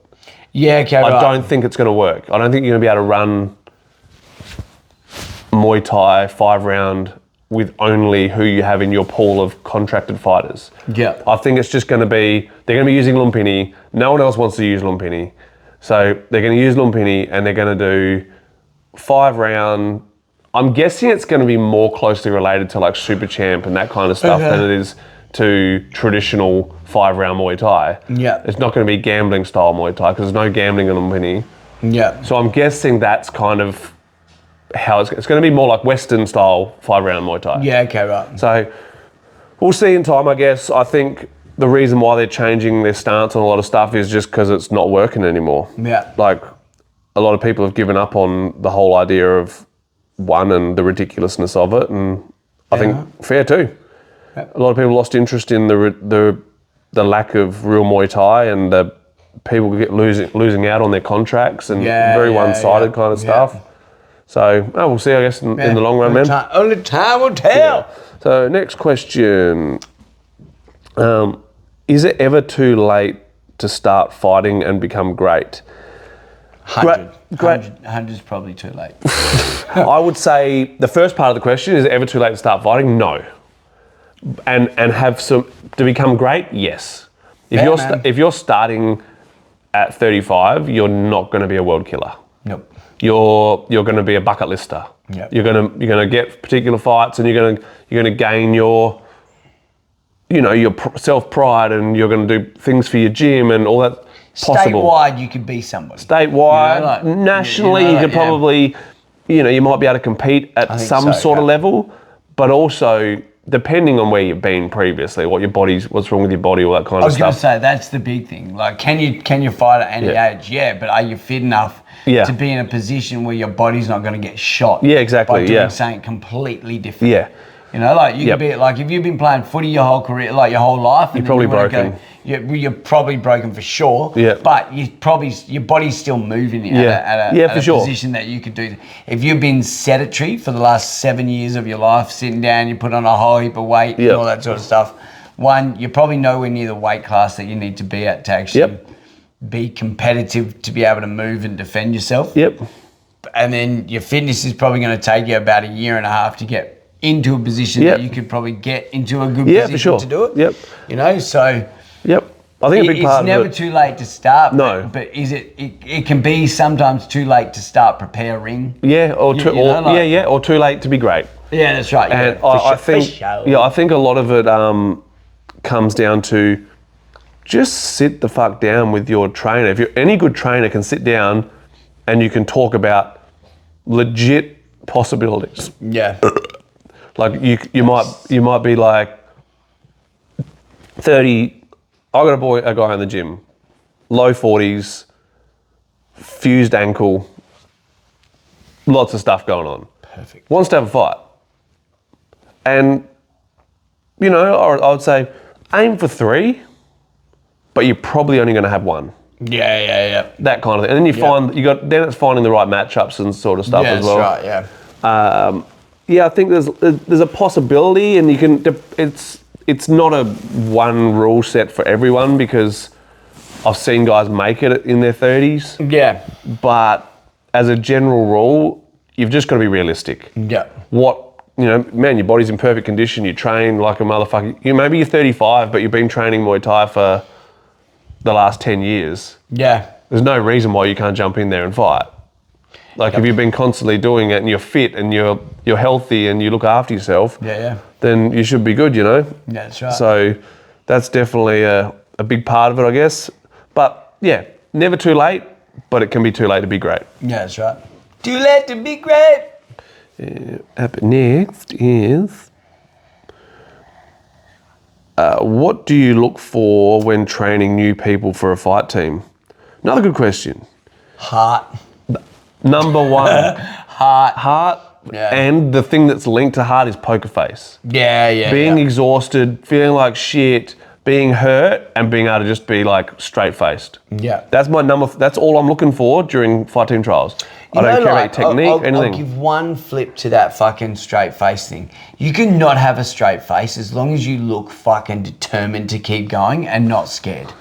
Yeah, okay, I don't think it's going to work. I don't think you're going to be able to run Muay Thai 5-round with only who you have in your pool of contracted fighters. Yeah. I think it's just going to be, they're going to be using Lumpini. No one else wants to use Lumpini. So they're going to use Lumpini and they're going to do 5-round. I'm guessing it's going to be more closely related to like Super Champ and that kind of stuff than it is to traditional 5-round Muay Thai. Yeah. It's not going to be gambling style Muay Thai because there's no gambling in Lumpini. Yeah. So I'm guessing that's kind of how it's going to be more like Western style 5-round Muay Thai. Yeah, okay, right. So we'll see in time, I guess. I think the reason why they're changing their stance on a lot of stuff is just because it's not working anymore. Yeah. Like a lot of people have given up on the whole idea of one and the ridiculousness of it, and I think fair too. Yep. A lot of people lost interest in the lack of real Muay Thai and the people get losing out on their contracts and very one-sided kind of stuff. So we'll see, I guess, in the long run, man. Only time will tell. Yeah. So next question. Is it ever too late to start fighting and become great? 100 is probably too late. I would say the first part of the question, is it ever too late to start fighting? No. And have some, to become great? Yes. If you're starting at 35, you're not going to be a world killer. Nope. You're going to be a bucket lister. Yep. You're going to get particular fights, and you're going to gain your self pride, and you're going to do things for your gym and all that. Possible. Statewide, you could be somebody. Statewide, nationally, you could probably, you might be able to compete at some sort of level, but also depending on where you've been previously, what's wrong with your body, all that kind of stuff. I was going to say that's the big thing. Like, can you fight at any age? Yeah, but are you fit enough to be in a position where your body's not going to get shot? Yeah, exactly. By doing something completely different. Yeah. Like you could be like, if you've been playing footy your whole career, like your whole life, you're probably broken. You're probably broken for sure. Yeah. But your body's still moving at a position that you could do. If you've been sedentary for the last 7 years of your life, sitting down, you put on a whole heap of weight and all that sort of stuff. One, you're probably nowhere near the weight class that you need to be at to actually be competitive, to be able to move and defend yourself. Yep. And then your fitness is probably going to take you about 1.5 years to get into a position that you could probably get into a good position to do it. Yep. So... Yep. I think a big part of it... It's never too late to start. No. But is it can be sometimes too late to start preparing. Yeah, or too late to be great. Yeah, that's right. And I think a lot of it comes down to just sit the fuck down with your trainer. If any good trainer can sit down and you can talk about legit possibilities. Yeah. Like you might be like 30. I got a guy in the gym, low 40s, fused ankle, lots of stuff going on. Perfect. Wants to have a fight. And, you know, I would say aim for 3, but you're probably only going to have 1. Yeah. That kind of thing. And then then it's finding the right matchups and sort of stuff as well. That's right, yeah, I think there's a possibility, and you can. It's not a one rule set for everyone, because I've seen guys make it in their 30s. Yeah. But as a general rule, you've just got to be realistic. Yeah. Man, your body's in perfect condition. You train like a motherfucker. Maybe you're 35, but you've been training Muay Thai for the last 10 years. Yeah. There's no reason why you can't jump in there and fight. Like, if you've been constantly doing it and you're fit and you're healthy and you look after yourself, then you should be good, you know? Yeah, that's right. So that's definitely a big part of it, I guess. But yeah, never too late, but it can be too late to be great. Yeah, that's right. Too late to be great. Up next is, what do you look for when training new people for a fight team? Another good question. Heart. Number 1. Heart. Yeah. And the thing that's linked to heart is poker face. Yeah. Being exhausted, feeling like shit, being hurt, and being able to just be like straight faced. Yeah. That's my that's all I'm looking for during fight team trials. I don't care about technique, anything. I'll give one flip to that fucking straight face thing. You can not have a straight face as long as you look fucking determined to keep going and not scared.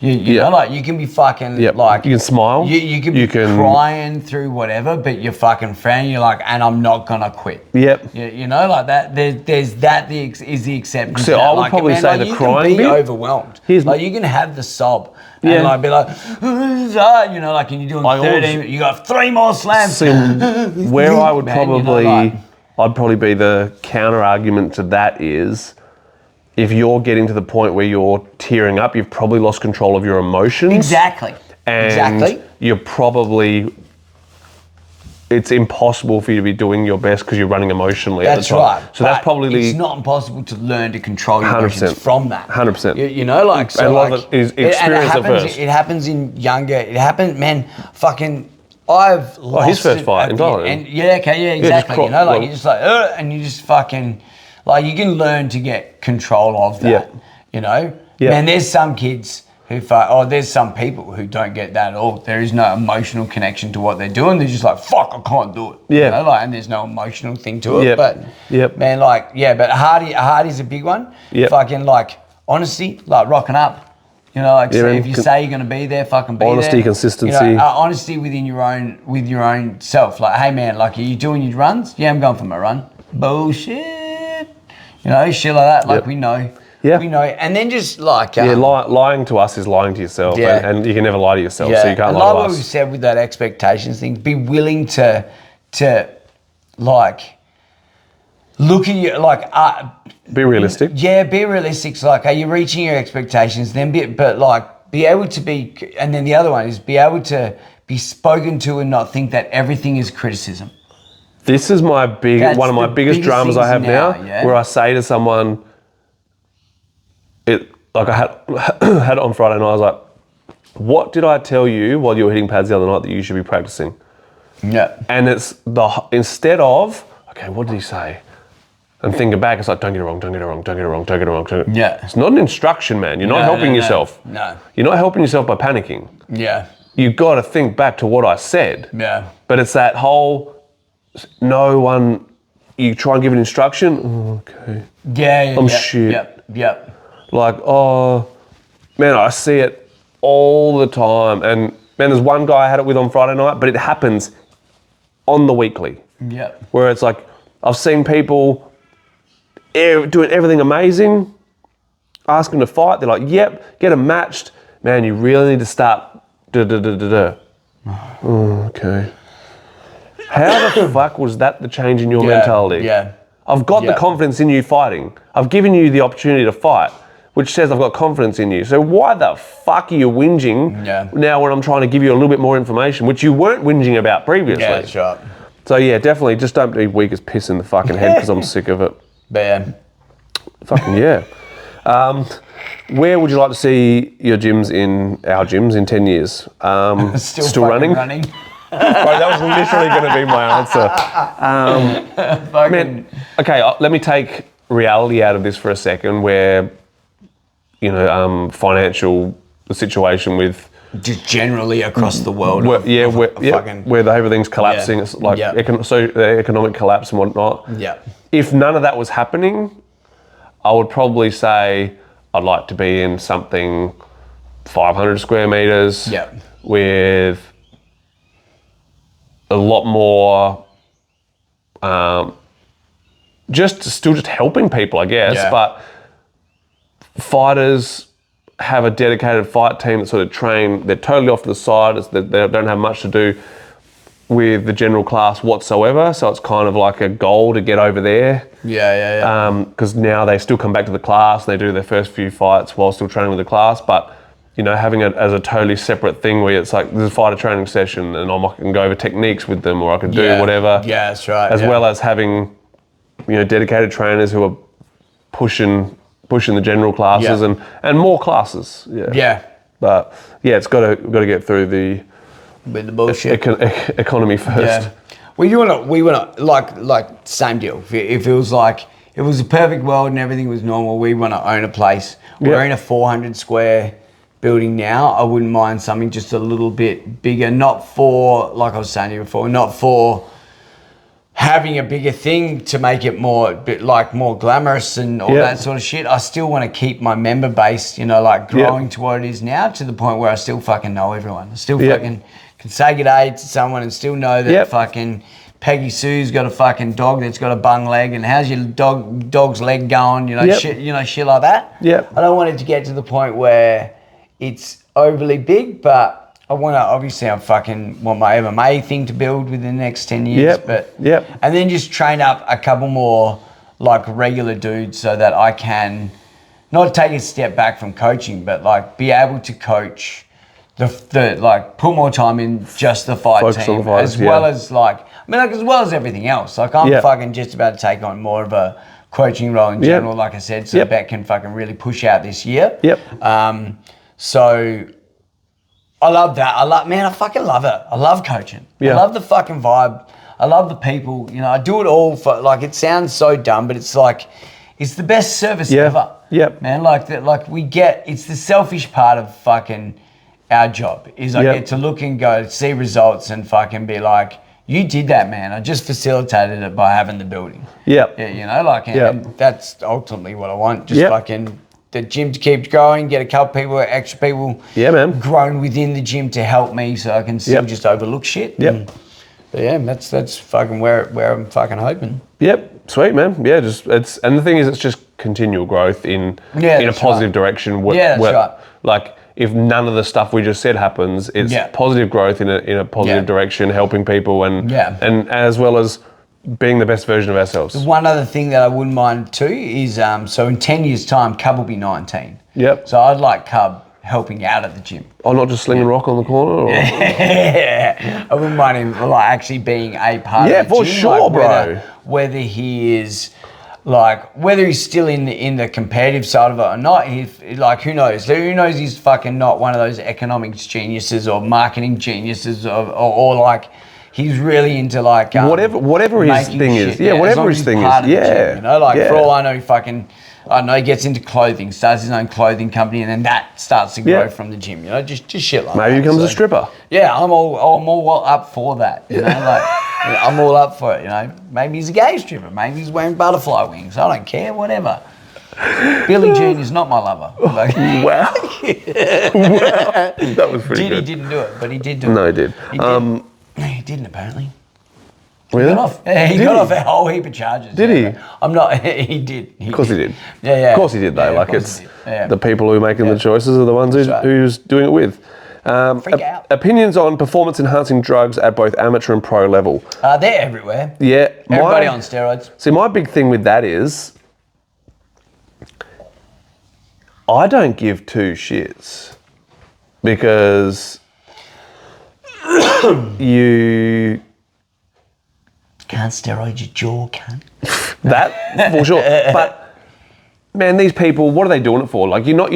You know, like, you can be fucking like, you can smile. You can be crying through whatever, but you're fucking frowning. You're like, and I'm not gonna quit. Yep. You know, like that. There's that. Is the acceptance. So I would probably say the crying bit. You can be overwhelmed. Like, you can have the sob. Yeah. And like be like, you know, like, and you're doing 13. You got 3 more slams. See, where I would probably, I'd probably be the counter argument to that is, if you're getting to the point where you're tearing up, you've probably lost control of your emotions. Exactly. And you're probably, it's impossible for you to be doing your best because you're running emotionally at the time. That's right. So that's probably it's not impossible to learn to control your emotions from that. 100%. You know, like, so, and a lot of it is experience at first. It happens in younger. It happens, man. Fucking, I've lost his first fight in Thailand. And exactly. You know, like, you're just like, and you just fucking, like, you can learn to get control of that. You know, man. There's some kids who there's some people who don't get that at all. There is no emotional connection to what they're doing. They're just like, fuck, I can't do it. Yeah. You know, like, and there's no emotional thing to it. But man, like, but Hardy's a big one. Fucking, like, honesty, like rocking up. You know, like, so if you say you're going to be there, fucking be honesty, there. consistency. You know, honesty within your own self. Like, hey man, like, are you doing your runs? Yeah, I'm going for my run. Bullshit. You know, shit like that. Like, we know. Yeah. We know. And then just like... lying to us is lying to yourself. And you can never lie to yourself, so you can't lie to us. And like what we said with that expectations thing, be willing to like, look at your, like... be realistic. Yeah, be realistic. So, like, are you reaching your expectations? Then but like, be able to be... And then the other one is be able to be spoken to and not think that everything is criticism. This is one of my biggest dramas I have now, where I say to someone, like, I had it on Friday night, I was like, what did I tell you while you were hitting pads the other night that you should be practicing? Yeah. And it's instead of, okay, what did he say? And thinking back, it's like, don't get it wrong, don't get it wrong, don't get it wrong, don't get it wrong. Don't get it. Yeah. It's not an instruction, man. You're not helping yourself. No. You're not helping yourself by panicking. Yeah. You've got to think back to what I said. Yeah. But it's that whole... you try and give an instruction. Oh, okay. Yeah. I'm shit. Yep. Like, oh, man, I see it all the time. And man, there's one guy I had it with on Friday night, but it happens on the weekly. Yep. Where it's like, I've seen people doing everything amazing, ask them to fight. They're like, yep, get them matched. Man, you really need to start Oh, okay. How the fuck was that the change in your mentality? Yeah. I've got the confidence in you fighting. I've given you the opportunity to fight, which says I've got confidence in you. So why the fuck are you whinging now when I'm trying to give you a little bit more information, which you weren't whinging about previously? Yeah, that's right. So yeah, definitely just don't be weak as piss in the fucking head because I'm sick of it. But Fucking yeah. Where would you like to see your gyms our gyms in 10 years? Still running? running. Bro, that was literally going to be my answer. Man, okay, let me take reality out of this for a second where, the situation with... Just generally across the world. Where everything's collapsing. It's like economic collapse and whatnot. Yeah. If none of that was happening, I would probably say I'd like to be in something 500 square meters with a lot more, still helping people, I guess. Yeah. But fighters have a dedicated fight team that sort of train. They're totally off to the side. They don't have much to do with the general class whatsoever. So it's kind of like a goal to get over there. Yeah. Because now they still come back to the class. They do their first few fights while still training with the class. But having it as a totally separate thing where it's like there's a fighter training session and I can go over techniques with them or I can do whatever. Yeah, that's right. As well as having, dedicated trainers who are pushing the general classes and more classes. Yeah. But it's got to get through the bullshit economy first. Yeah. Well, you want to like same deal. If it was like it was a perfect world and everything was normal, we want to own a place. We're in a 400 square building now. I wouldn't mind something just a little bit bigger, not for, like I was saying to you before, not for having a bigger thing to make it more glamorous and all that sort of shit. I still want to keep my member base, growing to what it is now, to the point where I still fucking know everyone. I still fucking can say good day to someone and still know that fucking Peggy Sue's got a fucking dog that's got a bung leg, and how's your dog's leg going? Shit like that. Yep. I don't want it to get to the point where it's overly big, but I want to, obviously, I fucking want my MMA thing to build within the next 10 years. And then just train up a couple more like regular dudes so that I can not take a step back from coaching, but like be able to coach the like put more time in just the fight Focus team, on the fighters, well as as well as everything else. Like I'm fucking just about to take on more of a coaching role in general, like I said, so Beck can fucking really push out this year. So I love that. I fucking love it. I love coaching. I love the fucking vibe. I love the people. I do it all for, like, it sounds so dumb, but it's like, it's the best service ever. Man, it's the selfish part of fucking our job is I get to look and go, see results and fucking be like, you did that, man. I just facilitated it by having the building. And that's ultimately what I want. Just fucking the gym to keep growing, get a couple people, extra people grown within the gym to help me so I can still just overlook shit. That's fucking where I'm fucking hoping. Sweet, man. And the thing is, it's just continual growth in a positive direction. Like, if none of the stuff we just said happens, it's positive growth in a positive direction, helping people and as well as being the best version of ourselves. One other thing that I wouldn't mind too is, so in 10 years' time, Cub will be 19. So I'd like Cub helping out at the gym. Oh, not just slinging rock on the corner? Or? I wouldn't mind him actually being a part of the gym. Yeah, for sure, bro. Whether he is, whether he's still in the competitive side of it or not, who knows? Who knows he's fucking not one of those economics geniuses or marketing geniuses or he's really into whatever his thing is. Whatever his thing is. Gym, for all I know, he gets into clothing, starts his own clothing company, and then that starts to grow from the gym. Just shit like that. Maybe he becomes a stripper. Yeah, I'm all up for that. I'm all up for it. Maybe he's a gay stripper. Maybe he's wearing butterfly wings. I don't care. Whatever. Billie Jean is not my lover. Wow. That was pretty good. He didn't do it, but he did do it. No, he did. He didn't apparently. Really? He got off a whole heap of charges. Did he? I'm not. He did. Of course he did. Yeah. Of course he did, though. The people who are making the choices are the ones who's doing it with. Freak out. Opinions on performance-enhancing drugs at both amateur and pro level. They're everywhere. Yeah. Everybody on steroids. See, my big thing with that is I don't give two shits because you can't steroid your jaw, cunt. That for sure. But man, these people, what are they doing it for? Like you're not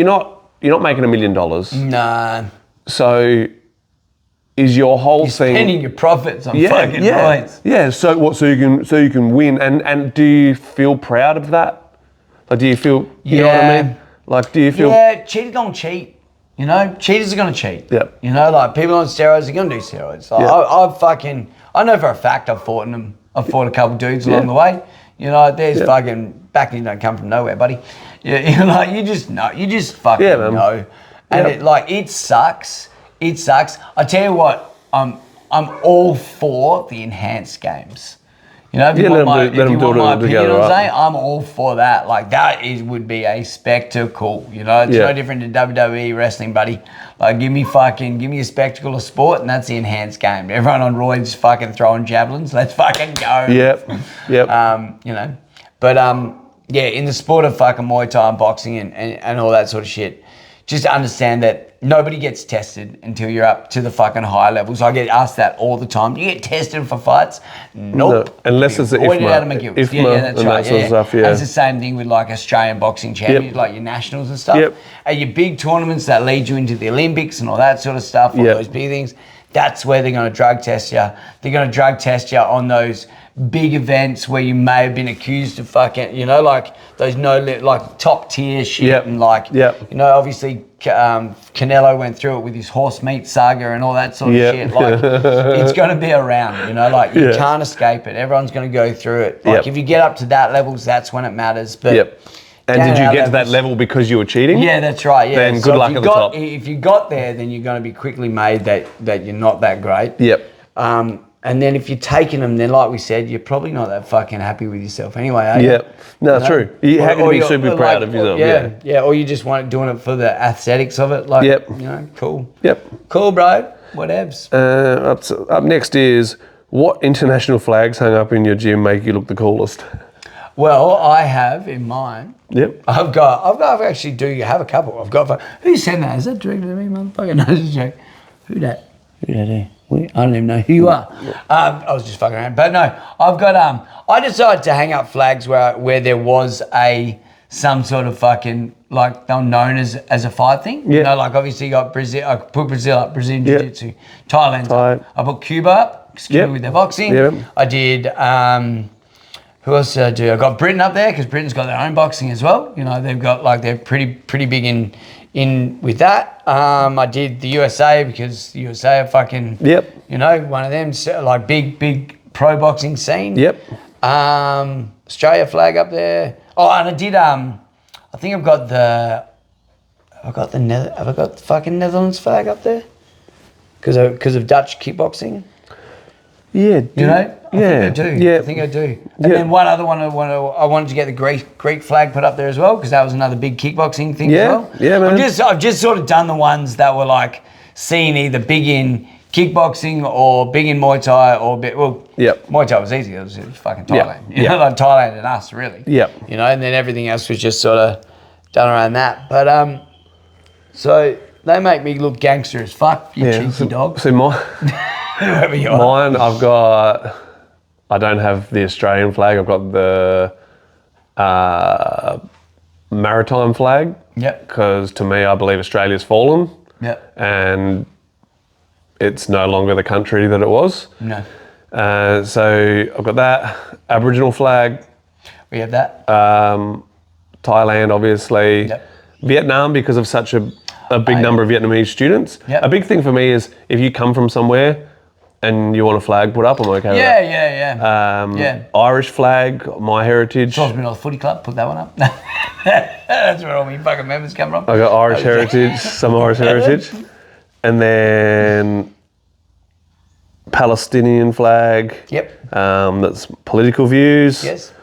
making $1 million. Nah. So is your whole thing spending your profits on fucking rights? Yeah. So what? So you can win. And do you feel proud of that? Like, do you feel? You know what I mean? Like, do you feel? Yeah, cheaters don't cheat. You know, cheaters are gonna cheat. Yep. You know, like people on steroids are gonna do steroids. Like, I know for a fact I've fought them. I've fought a couple dudes along the way. You know, there's fucking backing don't come from nowhere, buddy. You just know. You just fucking know. And it sucks. It sucks. I tell you what, I'm all for the enhanced games. You know, if you want my opinion on saying, I'm all for that. Like would be a spectacle. You know, it's no different to WWE wrestling, buddy. Like give me a spectacle of sport, and that's the enhanced game. Everyone on roids fucking throwing javelins. Let's fucking go. Yep. You know, but in the sport of fucking Muay Thai and boxing and all that sort of shit, just understand that nobody gets tested until you're up to the fucking high levels. I get asked that all the time. You get tested for fights? Nope. No, unless it's an IFMA. Yeah, that's right. Sort of stuff, yeah. It's the same thing with like Australian boxing champions, like your nationals and stuff. Yep. At your big tournaments that lead you into the Olympics and all that sort of stuff, all those big things, that's where they're going to drug test you. They're going to drug test you on those big events where you may have been accused of fucking, you know, like those like top tier shit and like, you know, obviously Canelo went through it with his horse meat saga and all that sort of shit. Like it's going to be around, you know, like you can't escape it. Everyone's going to go through it. Like if you get up to that levels, that's when it matters. But and did you get to that level because you were cheating? Yeah, that's right. Yeah. Then good luck at the top. If you got there, then you're going to be quickly made that you're not that great. Yep. And then if you're taking them, then like we said, you're probably not that fucking happy with yourself anyway, are you? Yep. No, that's true. You have to be super proud of yourself. Yeah. Or you just want doing it for the aesthetics of it. Like, you know, cool. Yep. Cool, bro. Whatevs. Up next is, what international flags hung up in your gym make you look the coolest? Well, I have in mine. Yep. I've actually do have a couple. Who sent that? Is that directly to me, motherfucker? No, it's a joke. Who that? I don't even know who you are. I was just fucking around. But no, I've got, I decided to hang up flags where there was some sort of fucking, like, they were known as a fight thing. You know, like obviously you got Brazil, I put Brazil up, Brazilian Jiu-Jitsu, Thailand up. I put Cuba up, with their boxing. I did, who else did I do? I got Britain up there because Britain's got their own boxing as well. You know, they've got, like, they're pretty big in with that. I did the USA because the USA are fucking, you know, one of them, like big pro boxing scene. Australia flag up there. Oh, and I did, I think I've got the fucking Netherlands flag up there? Because of Dutch kickboxing. Yeah, you know, I think I do. And then one other one, I wanted to get the Greek flag put up there as well because that was another big kickboxing thing as well. Yeah, man. I've just sort of done the ones that were like seen either big in kickboxing or big in Muay Thai or Muay Thai was easy. It was fucking Thailand. You know, like Thailand and us really. Yeah. You know, and then everything else was just sort of done around that. But so they make me look gangster as fuck. You cheeky dog. So mine, I don't have the Australian flag. I've got the maritime flag. Yep. Because to me, I believe Australia's fallen. Yep. And it's no longer the country that it was. No. So I've got that. Aboriginal flag. We have that. Thailand, obviously. Yep. Vietnam, because of such a big number of Vietnamese students. Yep. A big thing for me is if you come from somewhere and you want a flag put up, I'm okay with that. Yeah. Irish flag, my heritage. Salisbury Footy Club, put that one up. That's where all my fucking members come from. I got Irish heritage, some Irish heritage. And then Palestinian flag. Yep. That's political views. Yes.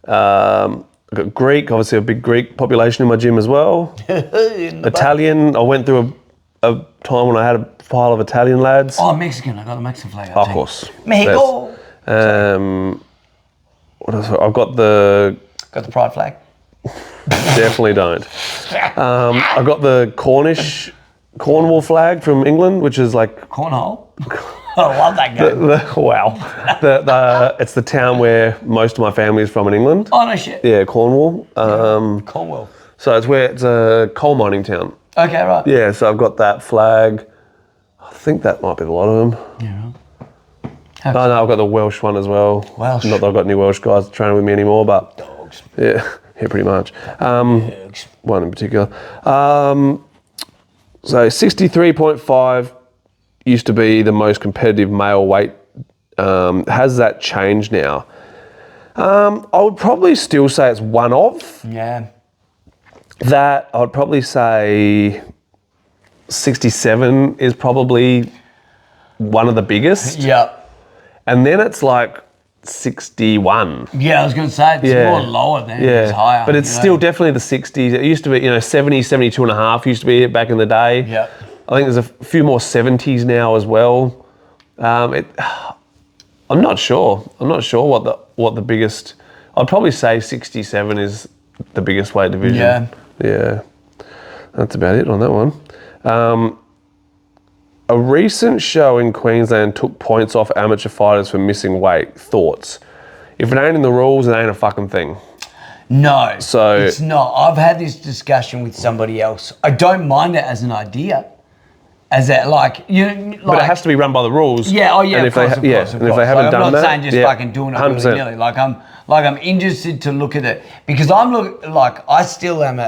I've got Greek, obviously a big Greek population in my gym as well. Italian, I went through a time when I had a pile of Italian lads. Oh, Mexican, I got the Mexican flag. Of course. Mexico. What else? I've got the... Got the pride flag. Definitely don't. I've got the Cornwall flag from England, which is like... Cornhole? I love that game. Wow. It's the town where most of my family is from in England. Oh, no shit. Yeah, Cornwall. Cornwall. So it's a coal mining town. Okay, right. Yeah, so I've got that flag. I think that might be the lot of them. Yeah. No, I've got the Welsh one as well. Welsh. Not that I've got any Welsh guys training with me anymore, but... Dogs. Yeah, pretty much. One in particular. So 63.5 used to be the most competitive male weight. Has that changed now? I would probably still say it's one of. Yeah. That, I would probably say 67 is probably one of the biggest. Yep. And then it's like 61. Yeah, I was going to say, it's more lower than it is higher. But it's still definitely the 60s. It used to be, 70, 72 and a half used to be it back in the day. Yep. I think there's a few more 70s now as well. I'm not sure. I'm not sure what the biggest... I'd probably say 67 is the biggest weight division. Yeah. Yeah. That's about it on that one. A recent show in Queensland took points off amateur fighters for missing weight. Thoughts? If it ain't in the rules, it ain't a fucking thing. No, so it's not. I've had this discussion with somebody else. I don't mind it as an idea. As that, but it has to be run by the rules. Yeah, and if they haven't I'm done not saying just fucking doing it 100%. willy-nilly. I'm interested to look at it because I still have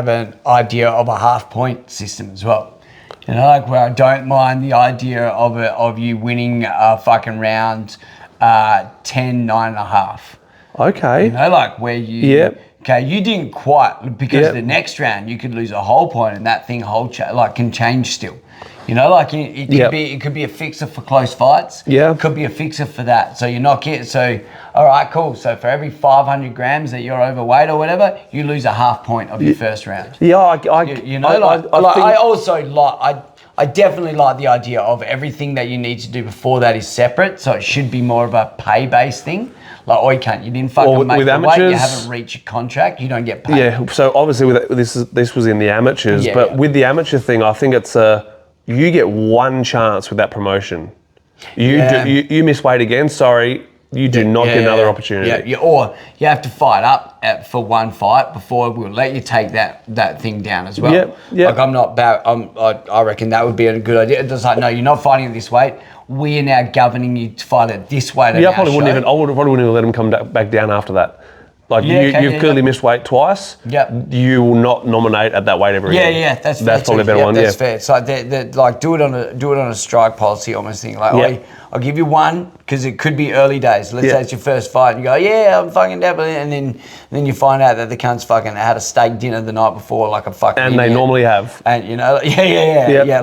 an idea of a half point system as well. Where I don't mind the idea of you winning a fucking round 10, 9.5. Okay. Where you... Yep. Okay, you didn't quite, because the next round you could lose a whole point and that thing can change still. It could be a fixer for close fights. Yeah. It could be a fixer for that. So you're not getting... So, all right, cool. So for every 500 grams that you're overweight or whatever, you lose a half point of your first round. Yeah, I definitely like the idea of everything that you need to do before that is separate. So it should be more of a pay-based thing. You didn't fucking make the weight, you haven't reached your contract, you don't get paid. Yeah, so obviously this was in the amateurs, but with the amateur thing, I think it's you get one chance with that promotion. You miss weight again, sorry, you do not get another opportunity. Or you have to fight up for one fight before we'll let you take that thing down as well. I'm not bad. I reckon that would be a good idea. It's no, you're not fighting at this weight. We are now governing you to fight at this weight. I probably wouldn't even let him come back down after that. You've clearly missed weight twice. Yep. You will not nominate at that weight ever again. Yeah, that's fair. That's probably a better one. That's fair. It's do it on a strike policy almost thing. I'll give you one because it could be early days. Let's say it's your first fight and you go, I'm fucking definitely, and then you find out that the cunt's fucking had a steak dinner the night before like a fucking and idiot. They normally have. And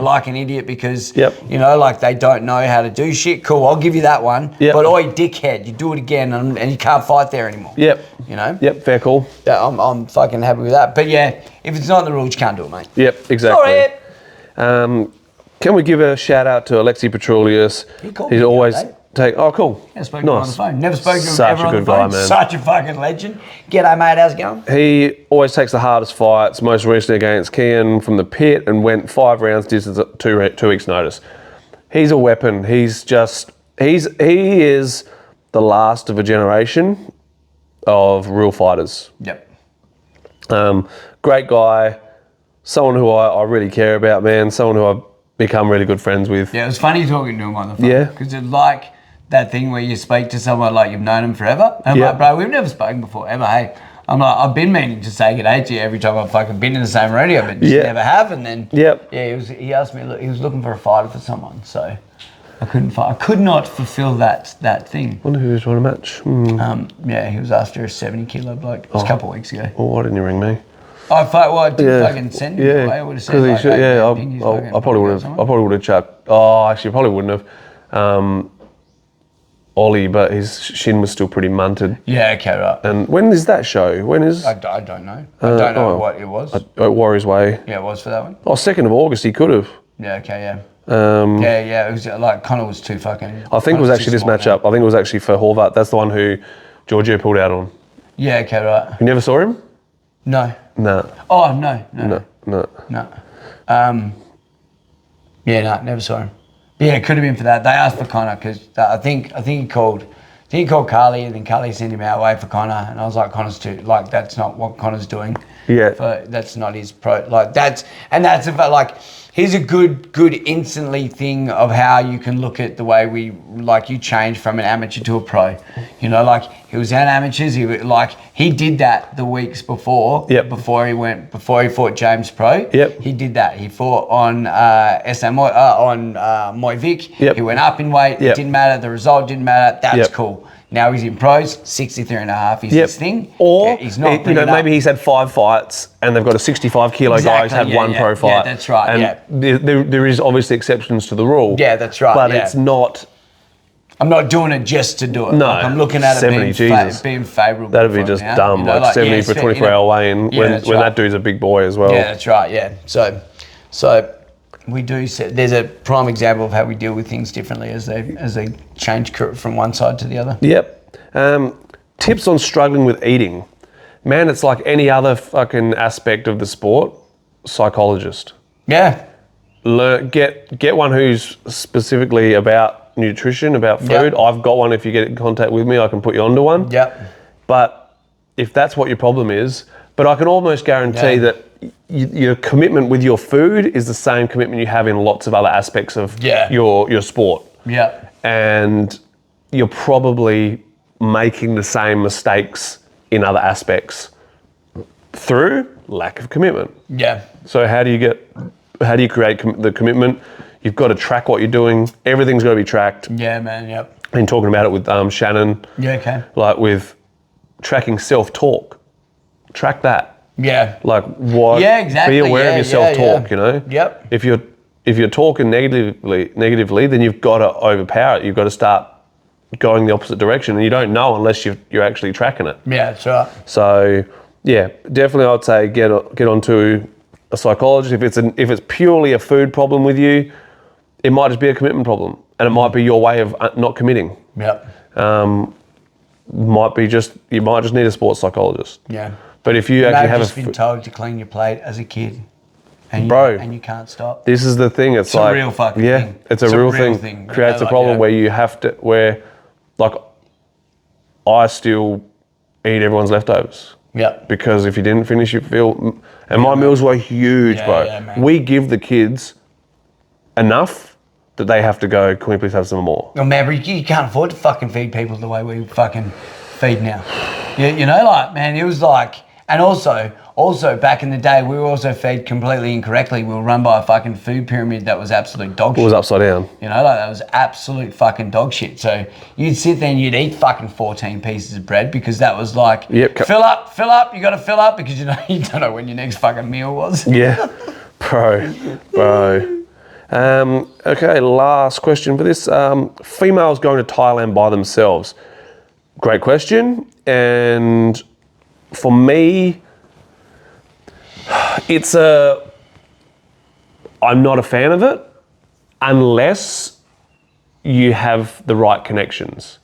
like an idiot because they don't know how to do shit. Cool, I'll give you that one. But dickhead, you do it again and you can't fight there anymore. Yep, fair call. Yeah, I'm fucking happy with that. But yeah, if it's not in the rules, you can't do it, mate. Yep, exactly. Sorry. Can we give a shout out to Alexi Petroulius? He's always oh, cool. Never spoken to him on the phone. Never spoken to him Such ever a good on the phone. guy, man. Such a fucking legend. G'day, mate. How's it going? He always takes the hardest fights. Most recently against Kian from the pit and went 5 rounds distance at 2 weeks' notice. He's a weapon. He is the last of a generation of real fighters. Yep. Great guy. Someone who I really care about, man. Someone who I've become really good friends with. Yeah, it was funny talking to him on the phone. Yeah. Because it's like that thing where you speak to someone like you've known them forever. And I'm like, bro, we've never spoken before, ever, hey. I'm like, I've been meaning to say good day to you every time I've fucking been in the same rodeo, but just never have. And then, he asked me, he was looking for a fighter for someone, so I could not fulfill that thing. Wonder who he was trying to match. He was after a 70-kilo bloke. It was a couple of weeks ago. Well, why didn't he ring me? I didn't fucking send him away. I would have said, I probably would have chucked. Oh, actually, I probably wouldn't have. Ollie, but his shin was still pretty munted. Yeah, okay, right. And when is that show? When is? I don't know. I don't know what it was. At Warriors Way. Yeah, it was for that one. Oh, 2nd of August, he could have. Yeah, okay, yeah. It was like Connor was too fucking. I think it was actually this matchup. I think it was actually for Horvat. That's the one who Giorgio pulled out on. Yeah, okay, right. You never saw him? No. No. Oh, no. No. Never saw him. Yeah, it could have been for that. They asked for Connor because I think he called Carly, and then Carly sent him our way for Connor, and I was like, Connor's too, like, that's not what Connor's doing. Yeah. That's not his pro, like, that's about, like, here's a good instantly thing of how you can look at the way you change from an amateur to a pro. You know, like, he was out amateurs, he did that the weeks before, before he fought James Pro. Yep. He did that. He fought on Muay Vic. Yep. He went up in weight. It didn't matter. The result didn't matter. That's cool. Now he's in pros, 63.5 is his thing. Or he's not. Maybe he's had 5 fights and they've got a 65 kilo guy who's had one pro fight. Yeah, that's right. And there is obviously exceptions to the rule. Yeah, that's right. But it's not. I'm not doing it just to do it. No, like, I'm looking at 70, it being favourable. That'd be just dumb. Like 70 for a 24-hour weigh-in when that dude's a big boy as well. Yeah, that's right. Yeah. So we do. There's a prime example of how we deal with things differently as they change from one side to the other. Yep. Tips on struggling with eating. Man, it's like any other fucking aspect of the sport. Psychologist. Yeah. Get one who's specifically about nutrition, about food. Yep. I've got one. If you get in contact with me, I can put you onto one. Yep. But if that's what your problem is, but I can almost guarantee that your commitment with your food is the same commitment you have in lots of other aspects of your sport. Yeah. And you're probably making the same mistakes in other aspects through lack of commitment. Yeah. So how do you create the commitment? You've got to track what you're doing. Everything's got to be tracked. Yeah, man. Yep. Been talking about it with Shannon. Yeah. Okay. Like with tracking self-talk. Track that. Yeah. Like what? Yeah, exactly. Be aware of your self-talk. You know. Yep. If you're talking negatively, then you've got to overpower it. You've got to start going the opposite direction, and you don't know unless you're actually tracking it. Yeah, that's right. So yeah, definitely I'd say get onto a psychologist. If it's purely a food problem with you, it might just be a commitment problem, and it might be your way of not committing. Yep. You might just need a sports psychologist. Yeah. But if you actually have been told to clean your plate as a kid, and you can't stop. This is the thing. It's a real fucking thing. It's a real thing. Creates a problem where you have to like I still eat everyone's leftovers. Yeah. Because if you didn't finish your meal, and my meals were huge, bro. Yeah, we give the kids enough that they have to go, can we please have some more? Well, man, you can't afford to fucking feed people the way we fucking feed now. You know, like, man, it was like, and also back in the day, we were also fed completely incorrectly. We were run by a fucking food pyramid that was absolute dog shit. It was upside down. You know, like that was absolute fucking dog shit. So you'd sit there and you'd eat fucking 14 pieces of bread because that was like, fill up, you got to fill up because you don't know when your next fucking meal was. Yeah, bro. Okay, last question for this. Females going to Thailand by themselves. Great question. And for me, I'm not a fan of it unless you have the right connections.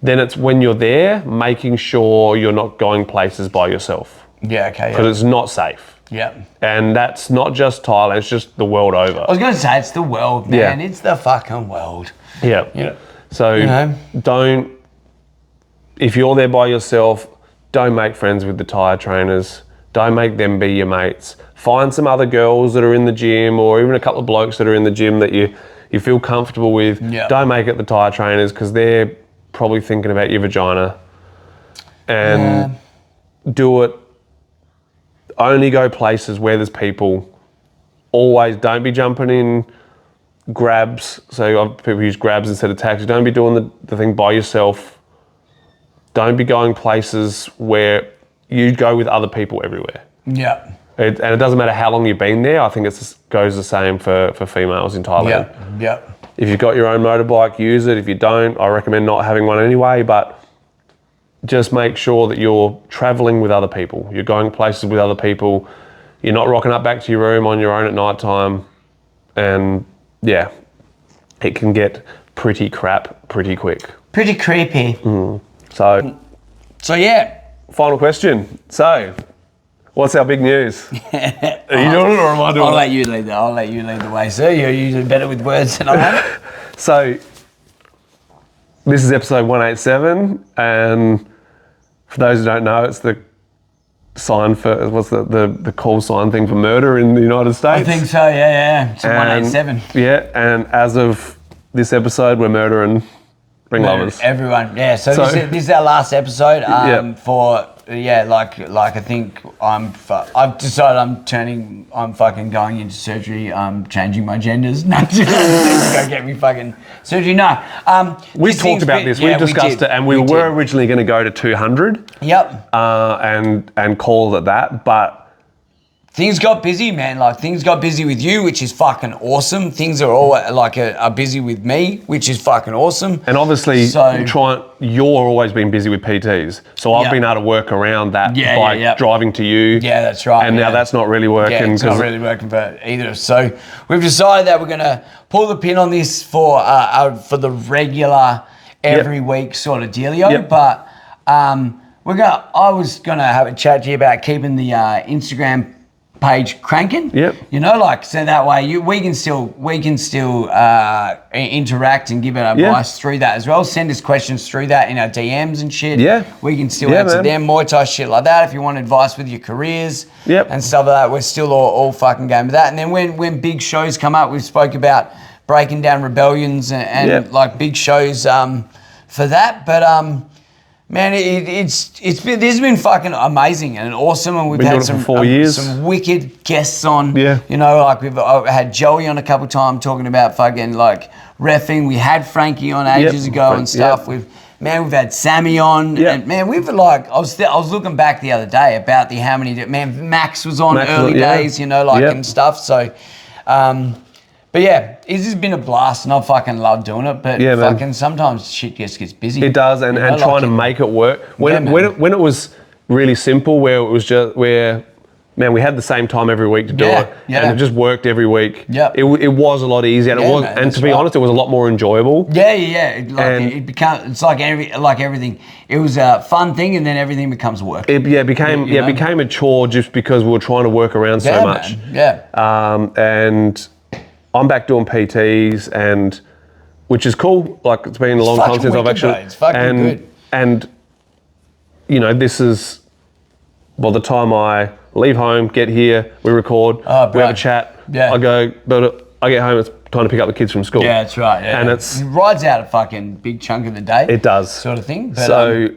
Then it's when you're there, making sure you're not going places by yourself. Yeah, okay. Because it's not safe. Yeah. And that's not just Thailand, it's just the world over. I was going to say, it's the world, man. Yeah. It's the fucking world. Yeah. Yeah. So if you're there by yourself, don't make friends with the Thai trainers. Don't make them be your mates. Find some other girls that are in the gym or even a couple of blokes that are in the gym that you feel comfortable with. Yeah. Don't make it the Thai trainers because they're probably thinking about your vagina. And do it. Only go places where there's people. Always don't be jumping in grabs. So people use grabs instead of taxis. Don't be doing the thing by yourself. Don't be going places where you go with other people everywhere. Yeah. And it doesn't matter how long you've been there. I think it goes the same for females in Thailand. Yeah. If you've got your own motorbike, use it. If you don't, I recommend not having one anyway, but just make sure that you're traveling with other people. You're going places with other people. You're not rocking up back to your room on your own at night time. And yeah, it can get pretty crap pretty quick. Pretty creepy. So yeah. Final question. So, What's our big news? Are you doing it or am I doing it? I'll let you lead the way, sir. You're usually better with words than I am. So, this is episode 187, and for those who don't know, it's the sign for, what's the call sign thing for murder in the United States? I think so, yeah. It's 187. Yeah, and as of this episode, we're murdering Ringlovers. Everyone, yeah. So this is our last episode for... Yeah, like I think I've decided I'm fucking going into surgery. I'm changing my genders. No, just go get me fucking surgery. No. We talked about this. We discussed it, and we were originally going to go to 200. Yep. And call it that, but things got busy, man. Like things got busy with you, which is fucking awesome. Things are all are busy with me, which is fucking awesome. And obviously, you're always been busy with PTs, so I've been able to work around that by driving to you. Yeah, that's right. And now that's not really working. Yeah, it's not really working for either. So we've decided that we're gonna pull the pin on this for the regular every week sort of dealio. Yep. But I was gonna have a chat to you about keeping the Instagram page cranking. Yep. You know, so that way we can still interact and give it advice through that as well. Send us questions through that in our DMs and shit. Yeah. We can still answer them, Muay Thai shit like that. If you want advice with your careers and stuff like that, we're still all fucking game with that. And then when big shows come up, we spoke about breaking down rebellions and like big shows for that. But man, this has been fucking amazing and awesome, and we've had some wicked guests on. Yeah. You know, like we've had Joey on a couple of times talking about fucking like reffing. We had Frankie on ages ago and stuff. We've had Sammy on, and man, we've I was looking back the other day about Max was on early days, you know, and stuff. So, but yeah, it's just been a blast, and I fucking love doing it. But fucking sometimes shit just gets busy. It does, and trying to make it work. When it was really simple, where it was just we had the same time every week to do it, and it just worked every week. Yeah, it was a lot easier, and to be honest, it was a lot more enjoyable. It's like everything. It was a fun thing, and then everything becomes work. It became a chore just because we were trying to work around so much. And I'm back doing PTs, and which is cool. Like it's been a long time since I've actually. It's fucking good. And you know, this is by the time I leave home, get here, we record, we have a chat. Yeah. I get home. It's time to pick up the kids from school. Yeah, that's right. Yeah. And it rides out a fucking big chunk of the day. It does, sort of thing. But, so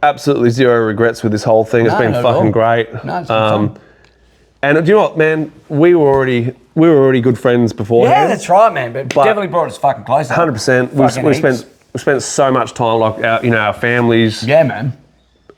absolutely zero regrets with this whole thing. It's been fucking great. No, it's been fun. And do you know what, man? We were already good friends beforehand. Yeah, that's right, man. But definitely brought us fucking closer. 100%. We spent so much time, our families. Yeah, man.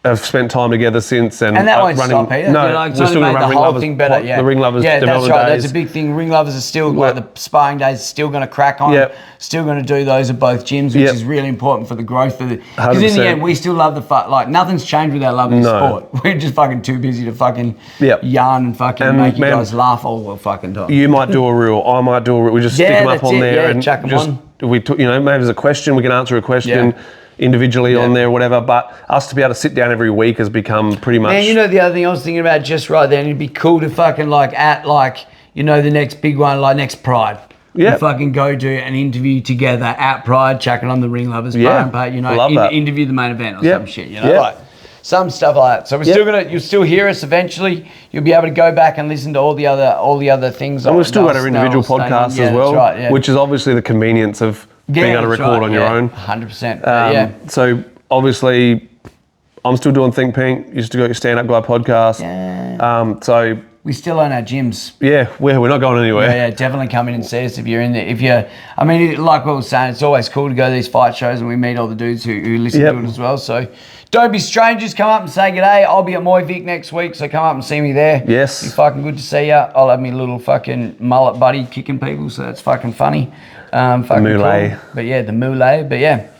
Have spent time together since, and that won't stop either. No, we're still going to run the whole thing better. The Ringlovers, yeah, that's right. Days. That's a big thing. Ringlovers are still the sparring days are still going to crack on. Yep. Still going to do those at both gyms, which is really important for the growth of the. Because in the end, we still love the nothing's changed with our love of the sport. We're just fucking too busy to fucking yarn and fucking make you guys laugh all the fucking time. You might do a reel. I might do a reel. We just stick them up on there and chuck them on. Maybe there's a question. We can answer a question. Yeah. Individually on there, whatever, but us to be able to sit down every week has become pretty much. Man, you know the other thing I was thinking about just right then, it'd be cool to fucking the next big one, like next Pride. Yeah. Fucking go do an interview together at Pride, chucking on the Ringlovers part, interview the main event or some shit, like some stuff like that. So you'll still hear us eventually. You'll be able to go back and listen to all the other things. And we've still got our individual podcasts as well, which is obviously the convenience of being able to record on your own. 100%. So obviously, I'm still doing Think Pink. You still got your Stand Up Guy podcast. Yeah. So we still own our gyms. Yeah, we're not going anywhere. Yeah, definitely come in and see us if you're in there. Like what we were saying, it's always cool to go to these fight shows and we meet all the dudes who listen to it as well. So don't be strangers. Come up and say g'day. I'll be at Muay Vic next week, so come up and see me there. Yes. Be fucking good to see ya. I'll have me little fucking mullet buddy kicking people, so that's fucking funny. Fucking Muay. Cool. But yeah, the Muay. But yeah.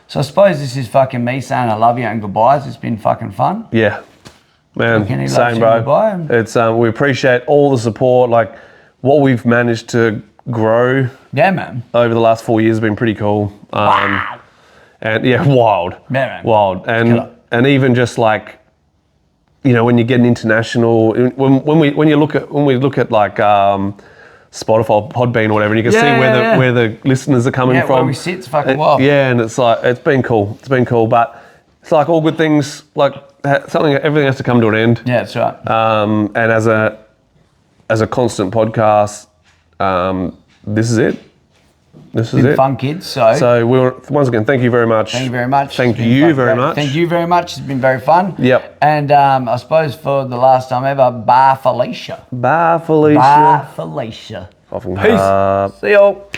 So I suppose this is fucking me saying I love you and goodbyes. It's been fucking fun. Yeah. Man, same bro. It's we appreciate all the support, like what we've managed to grow. Yeah, man. Over the last 4 years has been pretty cool. And wild. Yeah, man. Wild. And even just like you know, when you get an international, when we look at like Spotify, Podbean, or whatever, and you can see where the listeners are coming from. Where we sit, it's fucking wild. Yeah, and it's like it's been cool. It's been cool, but it's like all good things. Like everything has to come to an end. Yeah, that's right. And as a constant podcast, this is it. This is it. Fun, kids. So once again, thank you very much. Thank you very much. Thank you very much. Thank you very much. It's been very fun. Yep. And I suppose for the last time ever, bye Felicia. Bye, Felicia. Bye Felicia. Fucking Peace. See y'all.